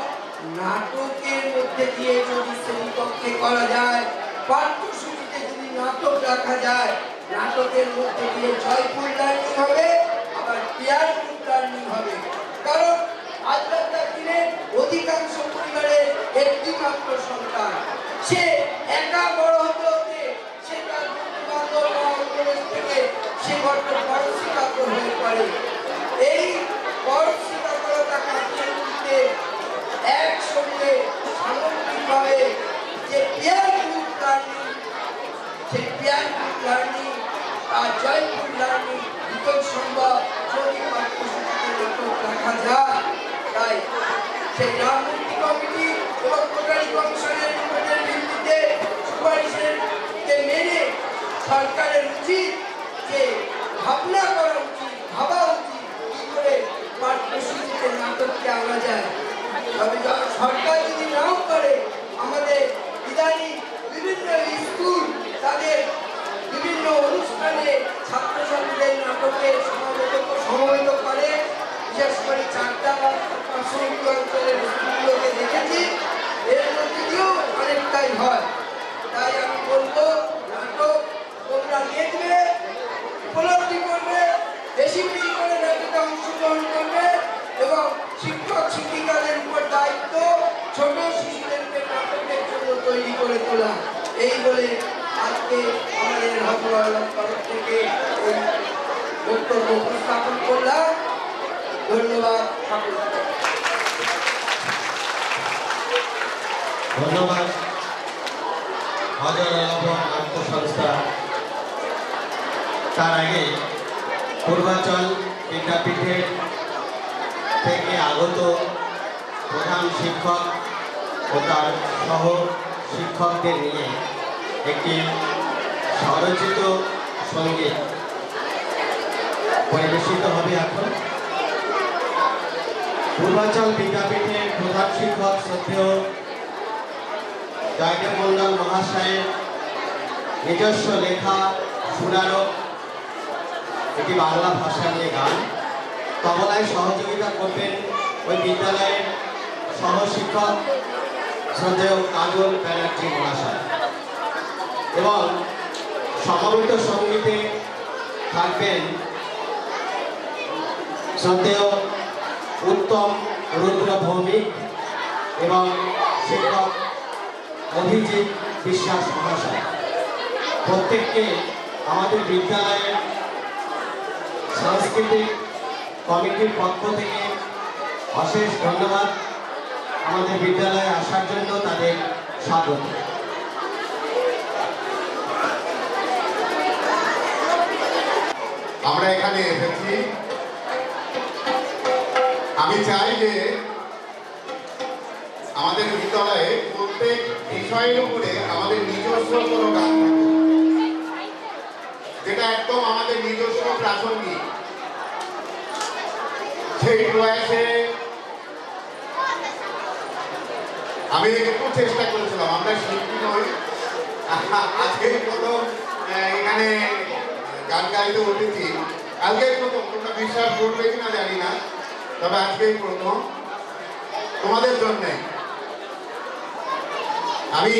নাটকের মধ্যে দিয়ে যদি শ্রেণীকক্ষে করা যায়, পাঠ্যসূচিতে যদি নাটক রাখা যায়, নাটকের মধ্যে দিয়ে জয়ফুল লার্নিং হবে, আবার পিয়ারফুল লার্নিং হবে। কারণ আজকালকার দিনে অধিকাংশ পরিবারের একটি মাত্র সন্তান, সে একা বড় হতে হতে সে তার বন্ধু-বান্ধব থেকে সে বড্ড পরশিকাতর হয়ে পড়ে। এই পরশিকাতরতা কাটিয়ে উঠতে একসঙ্গে সামগ্রিকভাবে যে পিয়ারফুল লার্নিং, সেই পিয়ারফুল লার্নিং আর জয়ফুল লার্নিং দুটোই সম্ভব যদি পাঠ্যসূচিতে নাটক রাখা যায়। তাই সেই রাজনীতি কমিটি এবং কোটারি কমিশনের রিপোর্টের ভিত্তিতে সুপারিশকে মেনে সরকারের উচিত যে ভাবনা করা উচিত, ভাবা উচিত কি করে পাঠ্যসূচিতে নাটককে আনা যায়। তবে সরকার যদি নাও করে, আমাদের ইদানিং বিভিন্ন স্কুল তাদের বিভিন্ন অনুষ্ঠানে ছাত্রছাত্রীদের নাটকে সমবেত করে। বিশেষ করে 4টা বা 500 অঞ্চলের স্কুলগুলোকে দেখেছি, এর মধ্যে দিয়েও অনেকটাই হয়। তাই আমি বলবো, নাটক তোমরা দেখবে, উপলব্ধি করবে, বেশি বেশি করে নাটকে অংশগ্রহণ করবে এবং শিক্ষক শিক্ষিকাদের উপর দায়িত্ব ছোট শিশুদেরকে নাটকের জন্য তৈরি করে তোলা। এই বলে আজকে আমাদের হাসপাতালের তরফ থেকে এই বক্তব্য উপস্থাপন করলাম। ধন্যবাদ।
ধন্যবাদ হাজার আলম নাট্য সংস্থা। তার আগে পূর্বাঞ্চল বিদ্যাপীঠের থেকে আগত প্রধান শিক্ষক ও তার সহ শিক্ষকদের নিয়ে একটি স্বরচিত সঙ্গীত পরিবেশিত হবে এখন। পূর্বাঞ্চল বিদ্যাপীঠের প্রধান শিক্ষক শ্রদ্ধেয় জয়দেব মন্ডল মহাশয়ের নিজস্ব লেখা সুরারোপ এটি বাংলা ভাষা নিয়ে গান। তবলায় সহযোগিতা করবেন ওই বিদ্যালয়ের সহশিক্ষক শ্রদ্ধেয় কাজল ব্যানার্জি মহাশয় এবং সমবেত সঙ্গীতে থাকবেন শ্রদ্ধেয় উত্তম রুদ্র ভৌমিক এবং শিক্ষক অভিজিৎ বিশ্বাস মহাশয়। প্রত্যেককে আমাদের বিদ্যালয়ের সাংস্কৃতিক কমিটির পক্ষ থেকে অশেষ ধন্যবাদ। আমাদের বিদ্যালয়ে আসার জন্য তাদের স্বাগত।
আমরা এখানে এসেছি, আমি চাই যে আমাদের বিদ্যালয়ে প্রত্যেক বিষয়ের উপরে আমাদের নিজস্ব কোনো গান থাকে, যেটা একদম আমাদের নিজস্ব প্রাসঙ্গিক। সেই প্রয়াসে আমি একটু চেষ্টা করেছিলাম, আমরা শিল্পী নই, আজকেই প্রথম এখানে গান গাইতে উঠেছি, আজকেই প্রথম, তোমরা বিশ্বাস করবে কিনা জানি না, তবে আজকেই প্রথম তোমাদের জন্যে আমি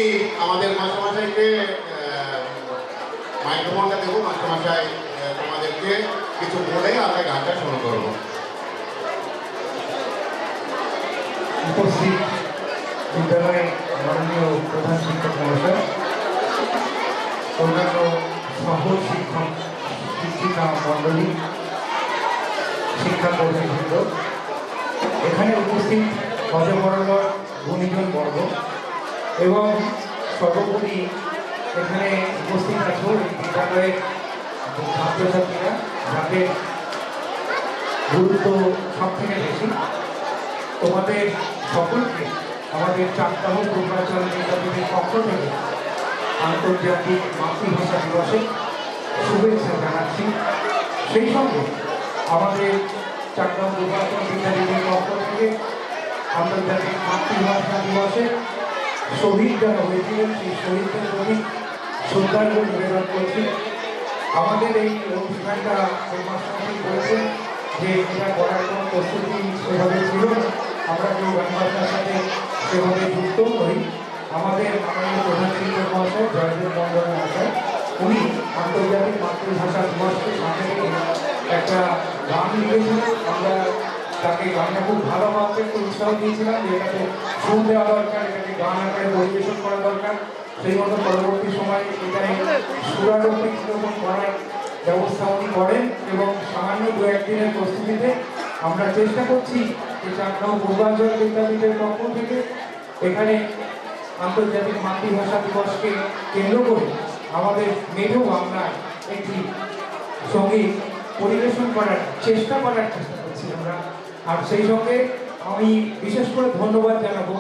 আমাদের মাস্টারমশাইকে মাইক্রোফোনটা দেবো। মাস্টারমশাই তোমাদেরকে কিছু বলে আমরা গানটা শুরু করবো।
উপস্থিত বিদ্যালয়ের মাননীয় প্রধান শিক্ষক মহাশয়, অন্যান্য সহ শিক্ষক শিক্ষিকা মণ্ডলী, শিক্ষা কর্মীবৃন্দ, এখানে উপস্থিত অজবরলর গুণীজন বর্গ এবং সর্বোপরি এখানে উপস্থিত আছো এই বিদ্যালয়ের ছাত্রছাত্রীরা, যাদের গুরুত্ব সব থেকে বেশি। তোমাদের সকলকে আমাদের চাকদাহ পূর্বাঞ্চল বিদ্যাপীঠের পক্ষ থেকে আন্তর্জাতিক মাতৃভাষা দিবসে শুভেচ্ছা জানাচ্ছি। সেই সঙ্গে আমাদের চাকদাহ পূর্বাঞ্চল বিদ্যাপীঠের পক্ষ থেকে আন্তর্জাতিক মাতৃভাষা দিবসে শহীদ যারা হয়েছিলেন সেই শহীদদের প্রতি শ্রদ্ধার্ঘ নিবেদন করছি। আমাদের এই অনুষ্ঠানটা মাস্টারমশাই বলেছেন যে এটা করার কোনো প্রস্তুতি সেভাবে ছিল না, আমরা কেউ গান বাজনার সাথে সেভাবে যুক্ত হই। আমাদের মাননীয় প্রধান শিক্ষক মহাশয় জয়দেব মন্ডল মহাশয়, উনি আন্তর্জাতিক মাতৃভাষা দিবসকে সামনে রেখে একটা গান লিখেছিলেন। আমরা তাকে গানটা খুব ভালোভাবে একটু উৎসাহ দিয়েছিলাম যে এটাকে সুর দেওয়া দরকার, এটাকে গান আকারে পরিবেশন করা দরকার। সেই মতো পরবর্তী সময় এখানে সুরারোপী কীরকম করার ব্যবস্থা উনি করেন এবং সামান্য দু একদিনের প্রস্তুতিতে আমরা চেষ্টা করছি যে চাকদাহ পূর্বাঞ্চল বিদ্যাপীঠের পক্ষ থেকে এখানে আন্তর্জাতিক মাতৃভাষা দিবসকে কেন্দ্র করে আমাদের মেধো বাংলায় একটি সঙ্গীত পরিবেশন করার চেষ্টা করছি আমরা। আর সেই সঙ্গে আমি বিশেষ করে ধন্যবাদ জানাবো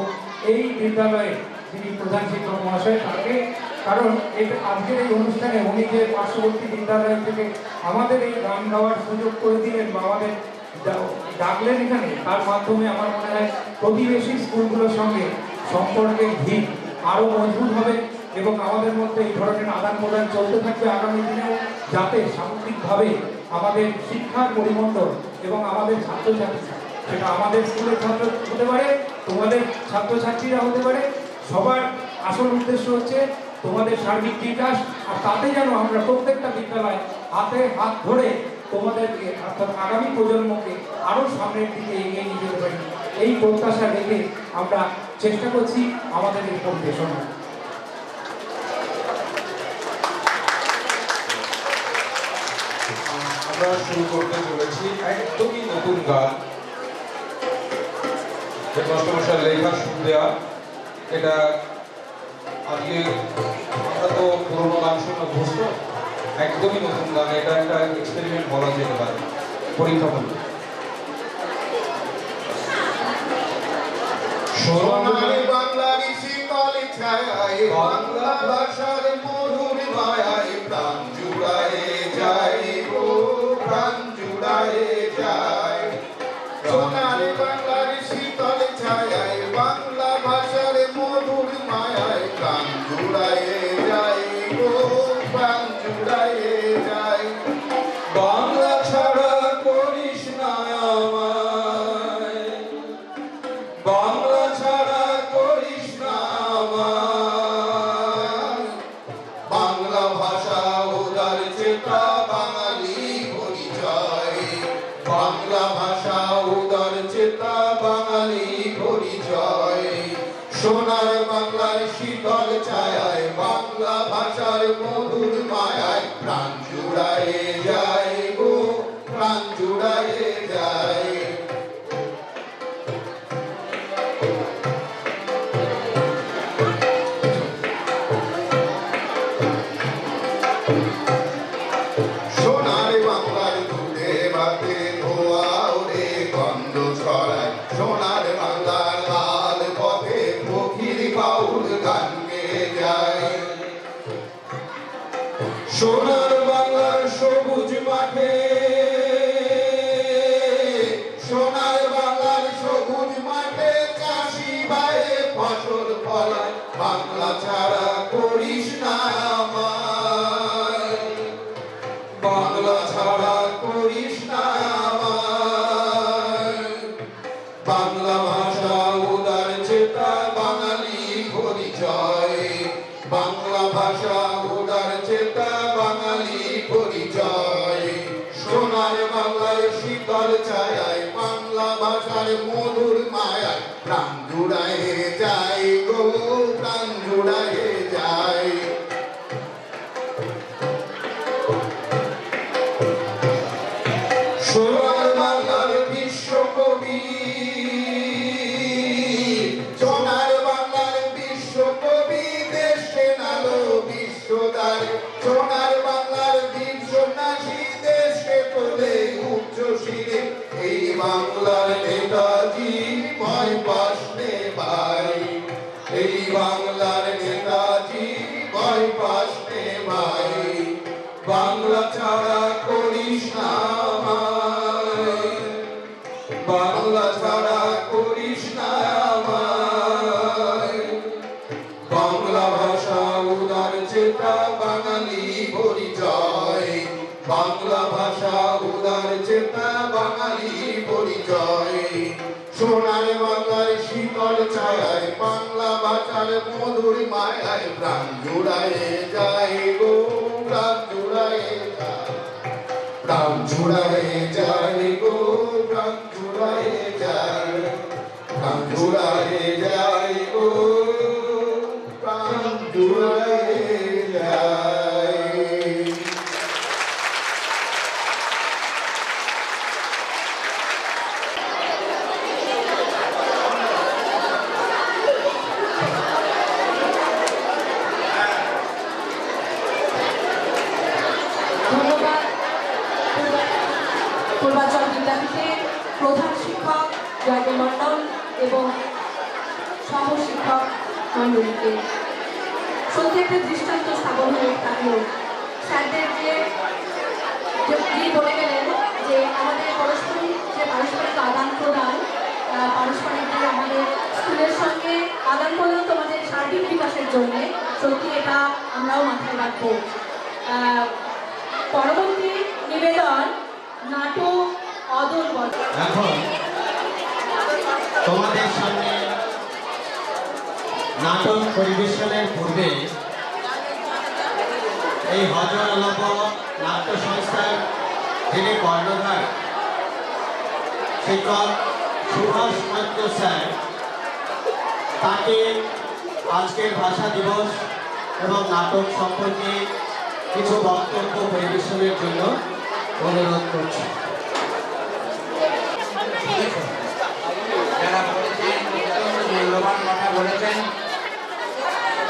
এই বিদ্যালয়ে যিনি প্রধান শিক্ষক মহাশয় তাকে, কারণ আজকের এই অনুষ্ঠানে উনি যে পার্শ্ববর্তী বিদ্যালয় থেকে আমাদের এই গান গাওয়ার সুযোগ করে দিলেন বা আমাদের ডাকলেন এখানে, তার মাধ্যমে আমার মনে হয় প্রতিবেশী স্কুলগুলোর সঙ্গে সম্পর্কের ভিত আরও মজবুত হবে এবং আমাদের মধ্যে এই ধরনের আদান প্রদান চলতে থাকবে আগামী দিনেও, যাতে সামগ্রিকভাবে আমাদের শিক্ষার পরিমণ্ডল এবং আমাদের ছাত্রছাত্রীরা, সেটা আমাদের স্কুলের ছাত্র হতে পারে, তোমাদের ছাত্রছাত্রীরা হতে পারে, সবার আসল উদ্দেশ্য হচ্ছে তোমাদের সার্বিক বিকাশ। আর তাতে যেন আমরা প্রত্যেকটা বিদ্যালয় হাতে হাত ধরে তোমাদেরকে অর্থাৎ আগামী প্রজন্মকে আরও সামনের দিকে এগিয়ে নিয়ে যেতে পারি, এই প্রত্যাশা রেখে আমরা চেষ্টা করছি আমাদের এই পরিবেশনা।
আমরা শুরু করতে চলেছি একদমই নতুন গান, মাস্টারমশাই লেখা সুর দেওয়া। এটা আজকে আমরা তো পুরোনো গান শুনে অভ্যস্ত, একদমই নতুন গান, এটা একটা এক্সপেরিমেন্ট বলা যেতে পারে, পরীক্ষামূলক।
সোনালী বাংলার শীতল ছায়ায়, বাংলা ভাষার মধুর মায়ায় প্রাণ জুড়ায়ে যায় গো, প্রাণ জুড়ায়ে যায়। সোনালী বাংলার শীতল ছায়ায়, বাংলা ভাষার মধুর মায়ায় প্রাণ জুড়ায়ে যায় গো, প্রাণ জুড়ায়ে যায়।
বাংলা ছাড়া করিস না আমায়, বাংলা ছাড়া করিস না আমায়।
বাংলা ভাষা উদার চেতা বাঙালি পরিচয়, বাংলা ভাষা উদার চেতা বাঙালি পরিচয়। সোনার বাংলার শীতল ছায়ায়, বাংলা ভাষার মধুর মায়ায় প্রাণ জুড়ায়ে যায় গো, প্রাণ জুড়ায়ে যায়। সোনার বাংলার দুধে ভাতে ধোয়া ওরে গন্ধ ছড়ায়, সোনার বাংলার লাল পথে ফকির বাউল গান গেয়ে যায়। সোনার বাংলার সবুজ মাঠে, সোনার বাংলার সবুজ মাঠে চাষি বায়ে ফসল
ছাড়া করিস না আমায়, বাংলা ছাড়া করিস না আমায়। বাংলা ভাষা উদার চেতা বাঙালি পরিচয়, বাংলা ভাষা উদার চেতা বাঙালি পরিচয়। সোনার বাংলার শীতল ছায়ায়, বাংলা ভাষার মধুর মায়ায় প্রাণ জুড়ায়ে যায় গো, প্রাণ জুড়ায়ে যায়। সোনার বাংলার বিশ্বকবি, সোনার বাংলার বিশ্বকবি দেশে নালো বিশ্বদার, সোনার বাংলার বীর সন্ন্যাসী দেশে তোলে উচ্চ শিরে। এই বাংলার নেতাজি ভয় পাস নে ভাই, এই বাংলার নেতাজি ভয় পাস নে ভাই। বাংলা ছাড়া করিস না আমায়, বাংলা ছাড়া করিস না আমায়। বাংলা ভাষা উদার চেতা বাঙালি পরিচয়, বাংলা ভাষা উদার চেতা বাঙালি পরিচয়। সোনার বাংলার শীতল ছায়ায়, বাংলা ভাষার মধুর মায়ায় প্রাণ জুড়ায়ে যায় গো, প্রাণ জুড়ায়ে যায়, প্রাণ জুড়ায়ে যায় গো, প্রাণ জুড়ায়ে যায়, প্রাণ জুড়ায়ে যায় গো, প্রাণ জুড়ায়ে যায়।
ধন্যবাদ পূর্বাচল বিদ্যাপীঠের প্রধান শিক্ষক জয়দেব মণ্ডল এবং সহ শিক্ষক মণ্ডলীকে। সত্যি একটা দৃষ্টান্ত স্থাপন হয়ে থাকলো। স্যারদেরকে যিনি বলে গেলেন যে আমাদের পারস্পরিক আদান প্রদান, পারস্পরিক যে আমাদের স্কুলের সঙ্গে আদান প্রদান তোমাদের সার্বিক বিকাশের জন্য, সত্যি এটা আমরাও মাথায় রাখবো। পরবর্তী নিবেদন নাটক অদল বদল।
এখন তোমাদের সামনে নাটক পরিবেশনের পূর্বে এই হজর আলাপ নাট্য সংস্থার যিনি কর্ণধার শিক্ষক সুভাষ মৈত্র স্যার, তাকে আজকের ভাষা দিবস এবং নাটক সম্পর্কে কিছু বক্তব্য পরিবেশনের জন্য অনুরোধ করছি।
যারা বলেছেন অত্যন্ত মূল্যবান কথা বলেছেন,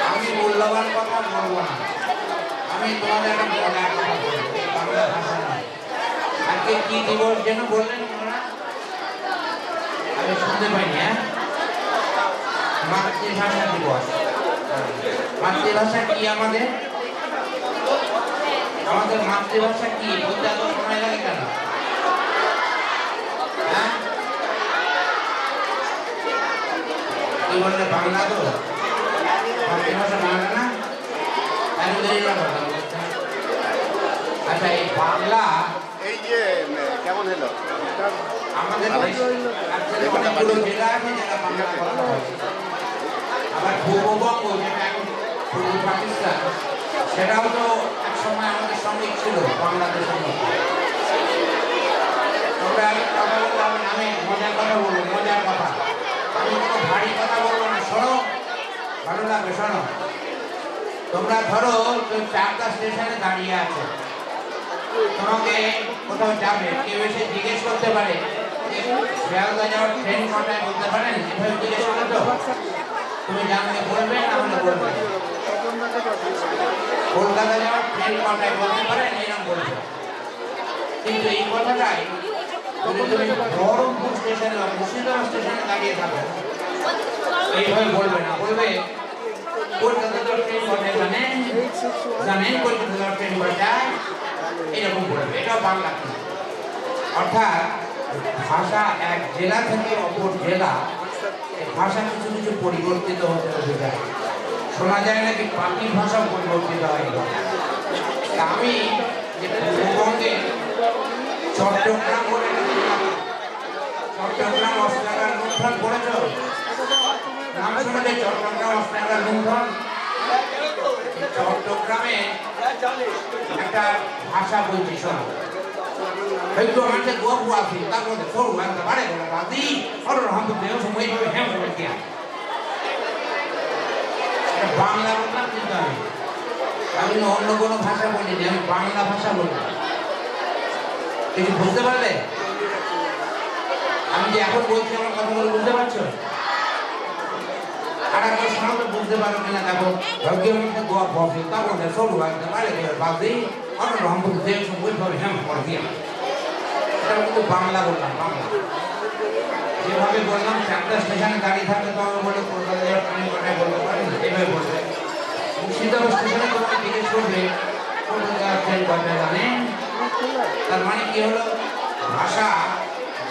আমি মূল্যবান কথা বলবো না, আমি তোমাদের একটা মজার কথা বলবো। বাংলা ভাষা নয়, আজকে কি দিবস যেন বললেন ওনারা, আমি শুনতে পাইনি। হ্যাঁ, মাতৃভাষা দিবস। মাতৃভাষা কি আমাদের? আমাদের মাতৃভাষা কি বলতে এত সময় লাগে কেন? হ্যাঁ, কি বললে? বাংলা তো মাতৃভাষা বাংলা না? আচ্ছা, এই বাংলা
এই যে কেমন হলো
আমাদের অনেকগুলো জেলা আছে যারা বাংলা কথা হয়। আবার পূর্ববঙ্গ, যেটা এখন পূর্ব পাকিস্তান, সেটাও তো এক সময় আমাদের সঙ্গে ছিল বাংলাদেশের মধ্যে। তোমরা কথা বলতে হবে না, আমি মজার কথা বলবো, মজার কথা। আমি কোনো ভারী কথা বলবো না, শোনো, ভালো লাগবে, শোনো। তোমরা ধরো চারটা স্টেশনে দাঁড়িয়ে আছো, তোমাকে কোথাও যাবে, কেউ এসে জিজ্ঞেস করতে পারে শিয়ালদা যাওয়ার ট্রেন কটায়, বলতে পারেন? এভাবে জিজ্ঞেস করো তো, তুমি জানলে বলবে, না হলে বলবে। কলকাতা যাওয়ার ট্রেন কটায় বলতে পারেন, এরকম বলবে। কিন্তু এই কথাটাই যদি তুমি বহরমপুর স্টেশনে বা মুর্শিদাবাদ স্টেশনে দাঁড়িয়ে থাকো, এইভাবে বলবে না, বলবে কলকাতা যাওয়ার ট্রেন কটায় জানেন, কলকাতা যাওয়ার ট্রেন কটায়, এরকম বলবে। এটাও বাংলা। অর্থাৎ ভাষা এক জেলা থেকে অপর জেলা, ভাষা কিছু কিছু পরিবর্তিত হতে যায়। শোনা যায় নাকি প্রাকৃত ভাষা পরিবর্তিত হয়। তা আমি যে পূর্ববঙ্গে চট্টগ্রাম বলে চট্টগ্রাম অস্ট্রেলিয়ার লুণ্ঠন করেছ, নাম শুনেছে চট্টগ্রাম অস্ট্রেলিয়ার লুণ্ঠন। চট্টগ্রামে একটা ভাষা বলছি শোনো, হয়তো আমাদের গর্ব আছে তার মধ্যে সরু একটা বাড়ে গেল রাজি অর্ডার হাতে দেহ সময় হ্যাঁ সময় কি বাংলা বললাম, কিন্তু আমি অন্য কোনো ভাষা বলিনি, আমি বাংলা ভাষা বললাম। কিছু বুঝতে পারলে? আমি যে এখন বলছি আমার কথাগুলো বুঝতে পারছো? আর একবার শোনাতে বুঝতে পারো কিনা দেখো। ভাগ্যের মধ্যে গোয়া বসে তার মধ্যে সরু একটা বাড়ে গেল রাজি অর্ডার হাতে দেহ সময় হ্যাঁ পরে দিয়ে কিন্তু বাংলা বললাম, বাংলা যেভাবে বললাম চারটা স্টেশনে দাঁড়িয়ে থাকলে তো আমি বলে কলকাতা যাওয়ার ট্রেন কটায় বলতে পারি, এইভাবে বলবে। মুর্শিদাবাদ স্টেশনে তোমাকে জিজ্ঞেস করবে কলকাতা যাওয়ার ট্রেন কটায় জানেন? তার মানে কি হলো, ভাষা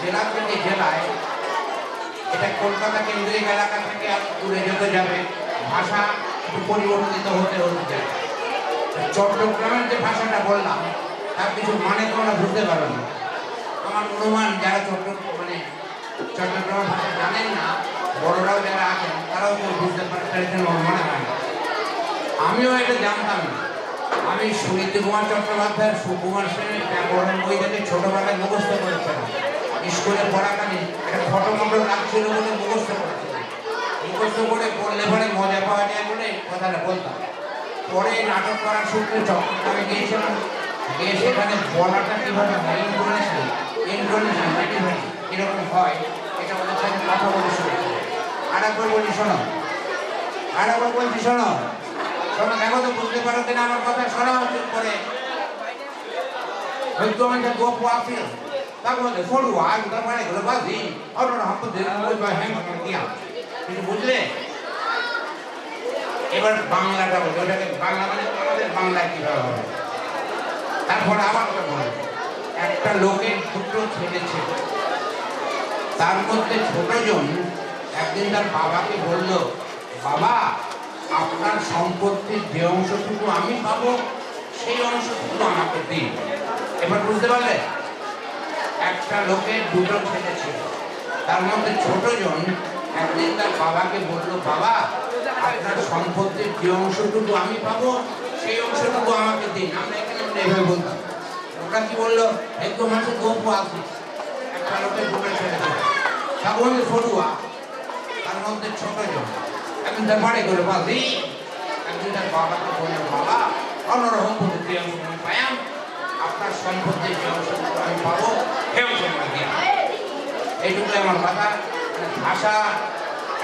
জেলা থেকে জেলায়, এটা কলকাতা কেন্দ্রিক এলাকা থেকে আর দূরে যেতে যাবে, ভাষা একটু পরিবর্তিত হতে হতে যায়। চট্টগ্রামের যে ভাষাটা বললাম তার কিছু মানে তোমরা বুঝতে পারো না। আমার অনুমান যারা চট্টগ্রামের ভাষা জানেন না, বড়রাও যারা আছেন তারাও কেউ বুঝতে পারছেন মনে হয় না। আমিও এটা জানতাম না। আমি সুনীতি কুমার চট্টোপাধ্যায়ের সুকুমার সেনের ব্যাকরণ বই থেকে ছোটবেলায় মুখস্থ করেছিলাম। স্কুলে পড়াকালীন একটা ফটোমটো লাগছিল বলে মুখস্থ করেছিলাম। মুখস্থ করে পড়লে পরে মজা পাওয়া যায় বলে কথাটা বলতাম। পরে নাটক করার সূত্রে চট্টগ্রামে গিয়েছিলাম, গিয়ে সেখানে বলাটা কীভাবে হয়, ইন্ট্রোনেশন এরকম হয়, এটা ওদের সাথে কথা বলে শুনেছি। আর একবার বলছি শোনো, আর একবার বলছি শোনো, শোনো দেখো তো বুঝতে পারো কিনা আমার কথা। শোনা চুপ করে হয়তো আমাদের গপ আছে তার মধ্যে সরু আজ তার মানে গেলো বাজি অর্ডার হাতে হ্যাঁ দিয়া কিছু বুঝলে? এবার বাংলাটা বলবে, ওটাকে বাংলা মানে আমাদের বাংলায় কীভাবে হবে। তারপরে আবার বলবে, একটা লোকের দুটো ছেলে ছিল, তার মধ্যে ছোটজন একদিন তার বাবাকে বলল, বাবা আপনার সম্পত্তির যে অংশটুকু আমি পাবো সেই অংশটুকু আমাকে দিন। এবার বুঝতে পারলে? একটা লোকের দুটো ছেলে ছিল, তার মধ্যে ছোটজন একদিন তার বাবাকে বলল, বাবা আপনার সম্পত্তির যে অংশটুকু আমি পাবো সেই অংশটুকু আমাকে দিন। আমরা এখানে এইভাবে বলতাম। ওটা কি বললো, একদম মাসে গল্প আছে, একটা লোকের দুটো ছেলে ছিল, তার মধ্যে সরুয়া, তার মধ্যে ছোটজন একদিন তার বাড়ি করে বাজি, একদিন তার বাবাকে বললো, বাবা অন্যরকম পদ্ধতি অংশ আমি পাইম, আপনার সম্পত্তির যে অংশটুকু আমি পাবো সে অংশ আমাকে দিয়া। এইটুকু আমার কথা। ভাষা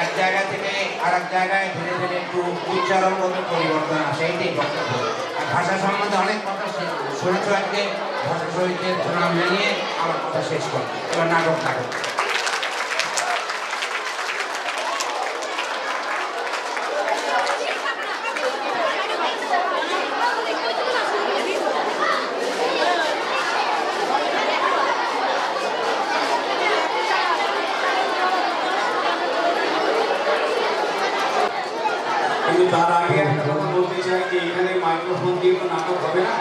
এক জায়গা থেকে আর এক জায়গায় ধীরে ধীরে একটু উচ্চারণগত পরিবর্তন আসে, এইটাই বক্তব্য। আর ভাষা সম্বন্ধে অনেক কথা শুনেছ, আজকে ভাষা শহীদের নাম জানিয়ে আমার কথা শেষ করি। এবার নাটক নাটক
কিন্তু তার আগে একটা কথা বলতে চাই যে এখানে মাইক্রোফোন দিয়ে তো নাটক হবে না।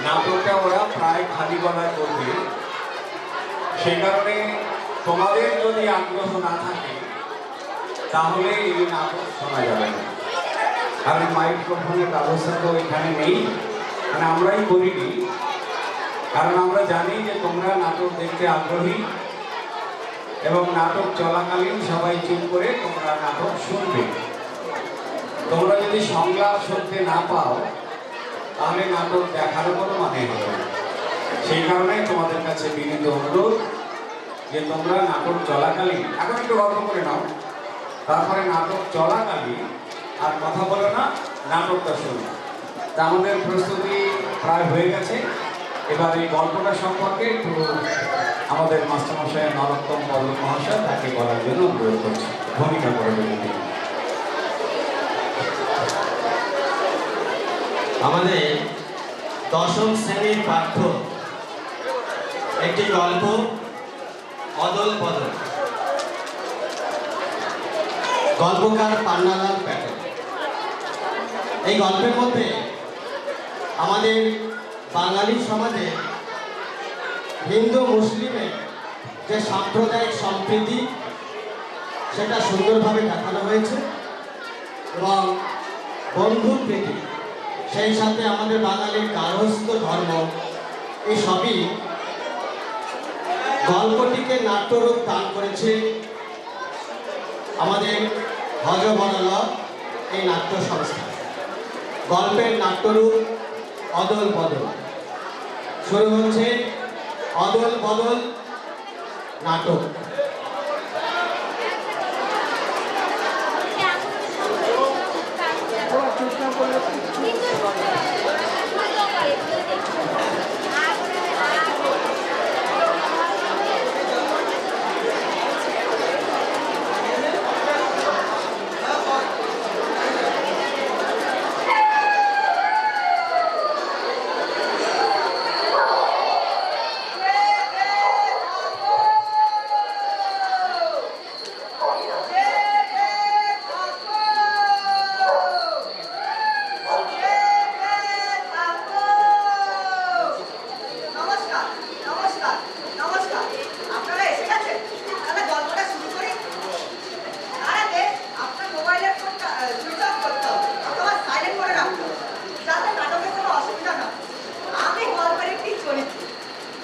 নাটকটা ওরা প্রায় খালি গলায় করবে, সেই কারণে তোমাদের যদি আগ্রহ না থাকে তাহলে এই নাটক শোনা যাবে না। আর মাইক্রোফোনের ব্যবস্থা তো এখানে নেই, মানে আমরাই করিনি, কারণ আমরা জানি যে তোমরা নাটক দেখতে আগ্রহী এবং নাটক চলাকালীন সবাই চুপ করে তোমরা নাটক শুনবে। তোমরা যদি সংলাপ শুনতে না পাও তাহলে নাটক দেখারও কোনো মানে হবে না। সেই কারণে তোমাদের কাছে বিনীত অনুরোধ যে তোমরা নাটক চলাকালীন এখন একটু গল্প করে নাও, তারপরে নাটক চলাকালীন আর কথা বলো না, নাটকটা শুনো। তা আমাদের প্রস্তুতি প্রায় হয়ে গেছে। এবার এই গল্পটা সম্পর্কে একটু আমাদের মাস্টারমশাই নরোত্তম পল্লব মহাশয় তাকে বলার জন্য অনুরোধ করছি, ভূমিকা করে দেবেন।
আমাদের দশম শ্রেণীর পাঠ্য একটি গল্প অদল বদল, গল্পকার পান্নালাল প্যাটেল। এই গল্পের মধ্যে আমাদের বাঙালি সমাজে হিন্দু মুসলিমের যে সাম্প্রদায়িক সম্প্রীতি সেটা সুন্দরভাবে দেখানো হয়েছে এবং বন্ধুর প্রীতি, সেই সাথে আমাদের বাঙালির গার্হস্থ্য ধর্ম, এই সবই গল্পটিকে নাট্যরূপ দান করেছে আমাদের হজবরল এই নাট্য সংস্থা। গল্পের নাট্যরূপ অদল বদল। শুরু হচ্ছে অদল বদল নাটক।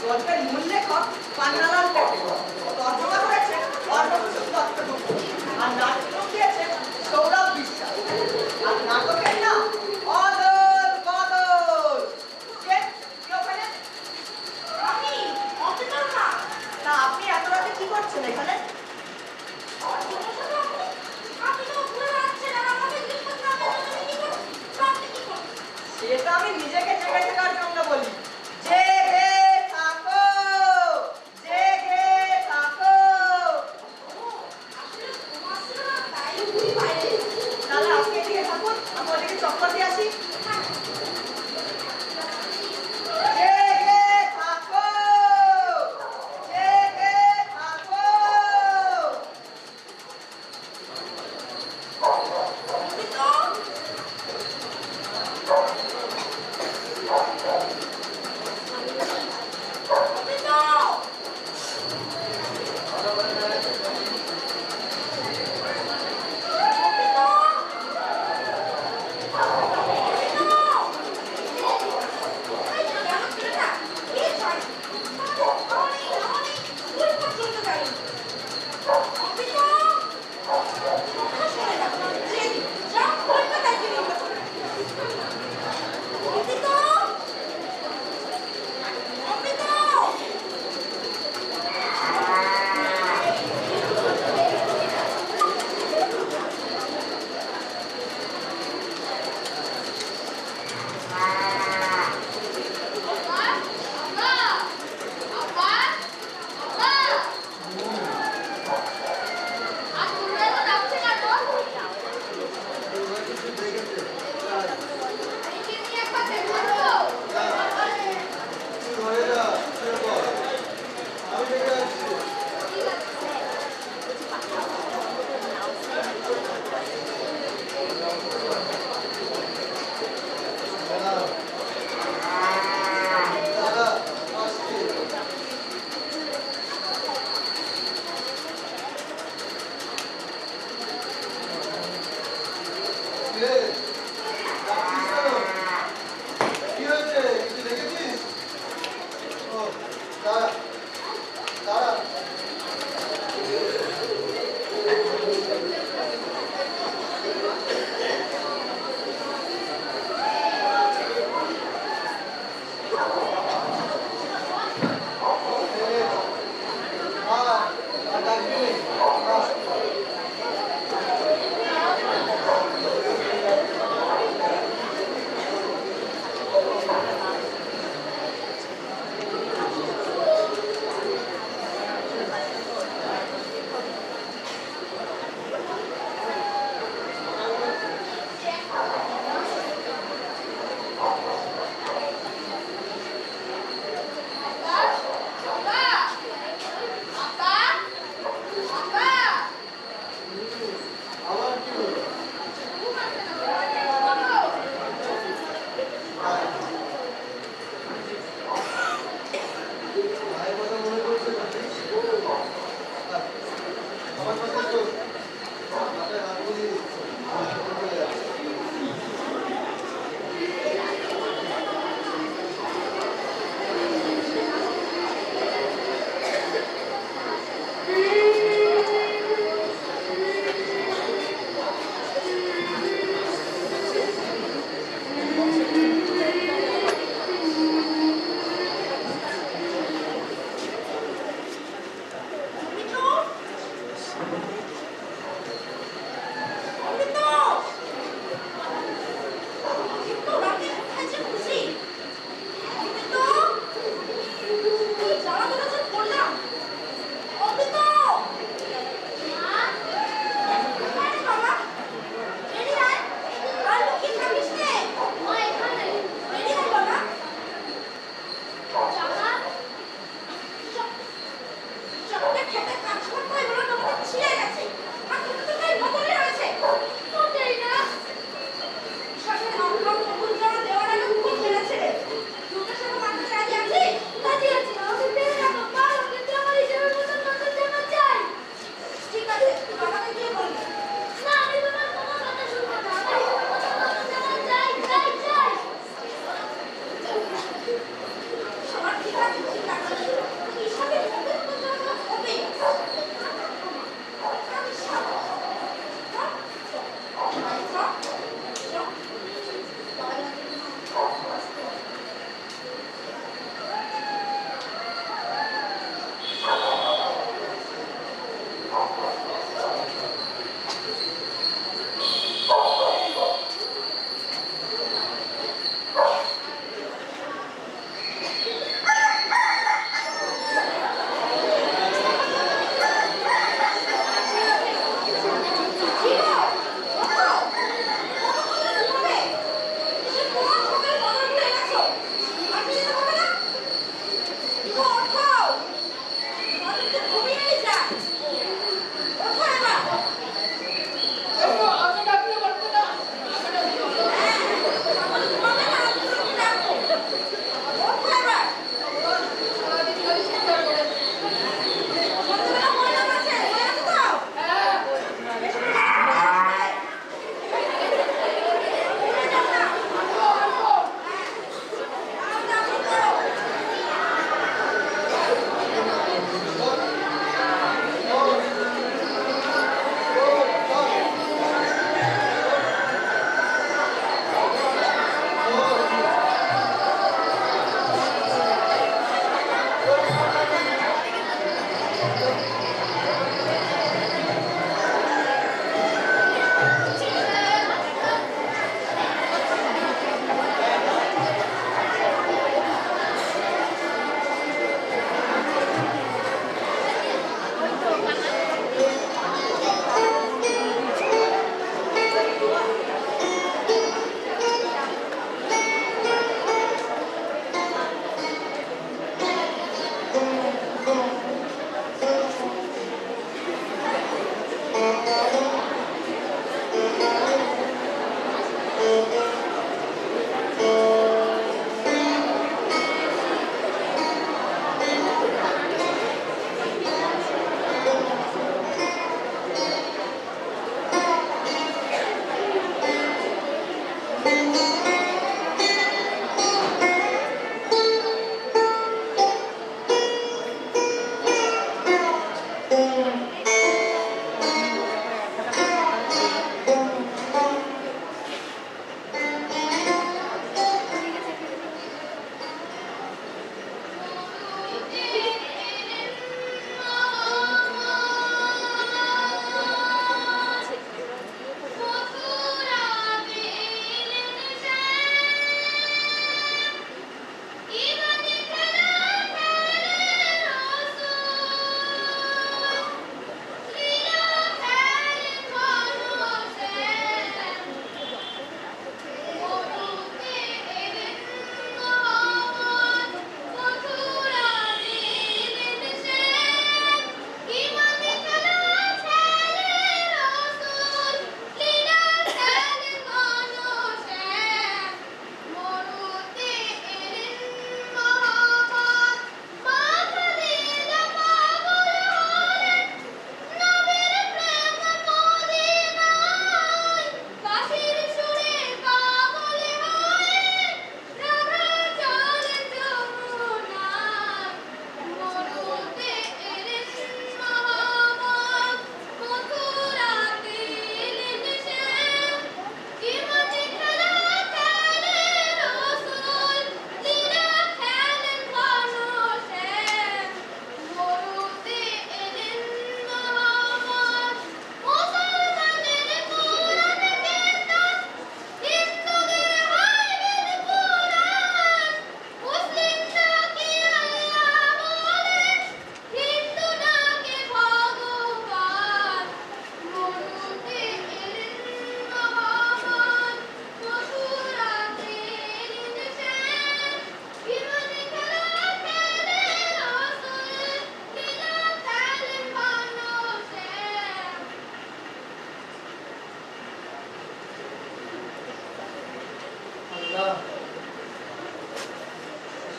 গল্পের মূল লেখক পান্নালাল পেটে, তর্জমা করেছে অর্ণভূষণ দত্তগুপ্ত, আর নাটক দিয়েছে সৌরভ বিশ্বাস। আর নাটকের নাম অদল বদল। কে ওখানে?
আমি অফিসার না।
তা আপনি এত রাতে কি করছেন এখানে?
আপনি তো ঘুরে যাচ্ছেন আর আমাদের জিজ্ঞেস করছেন কি করছেন? আপনি কি করছেন?
সেটা আমি নিজেকে জেগে থাকার জন্য বলি। জেগে থাকো, জেগে থাকো।
আসলে তোমার ছিল না, তাই ঘুরি বাইরে।
তাহলে আজকে এদিকে থাকুন, আমি ওদিকে চক্কর দিয়ে আসি। জেগে থাকো, জেগে থাকো।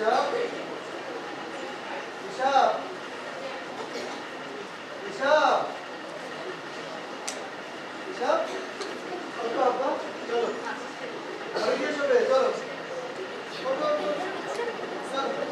হিসাব হিসাব হিসাব হিসাব ওঠো আব্বা চলো ঘরে গিয়ে শোবে চলো ওঠো ওঠো চলো চলো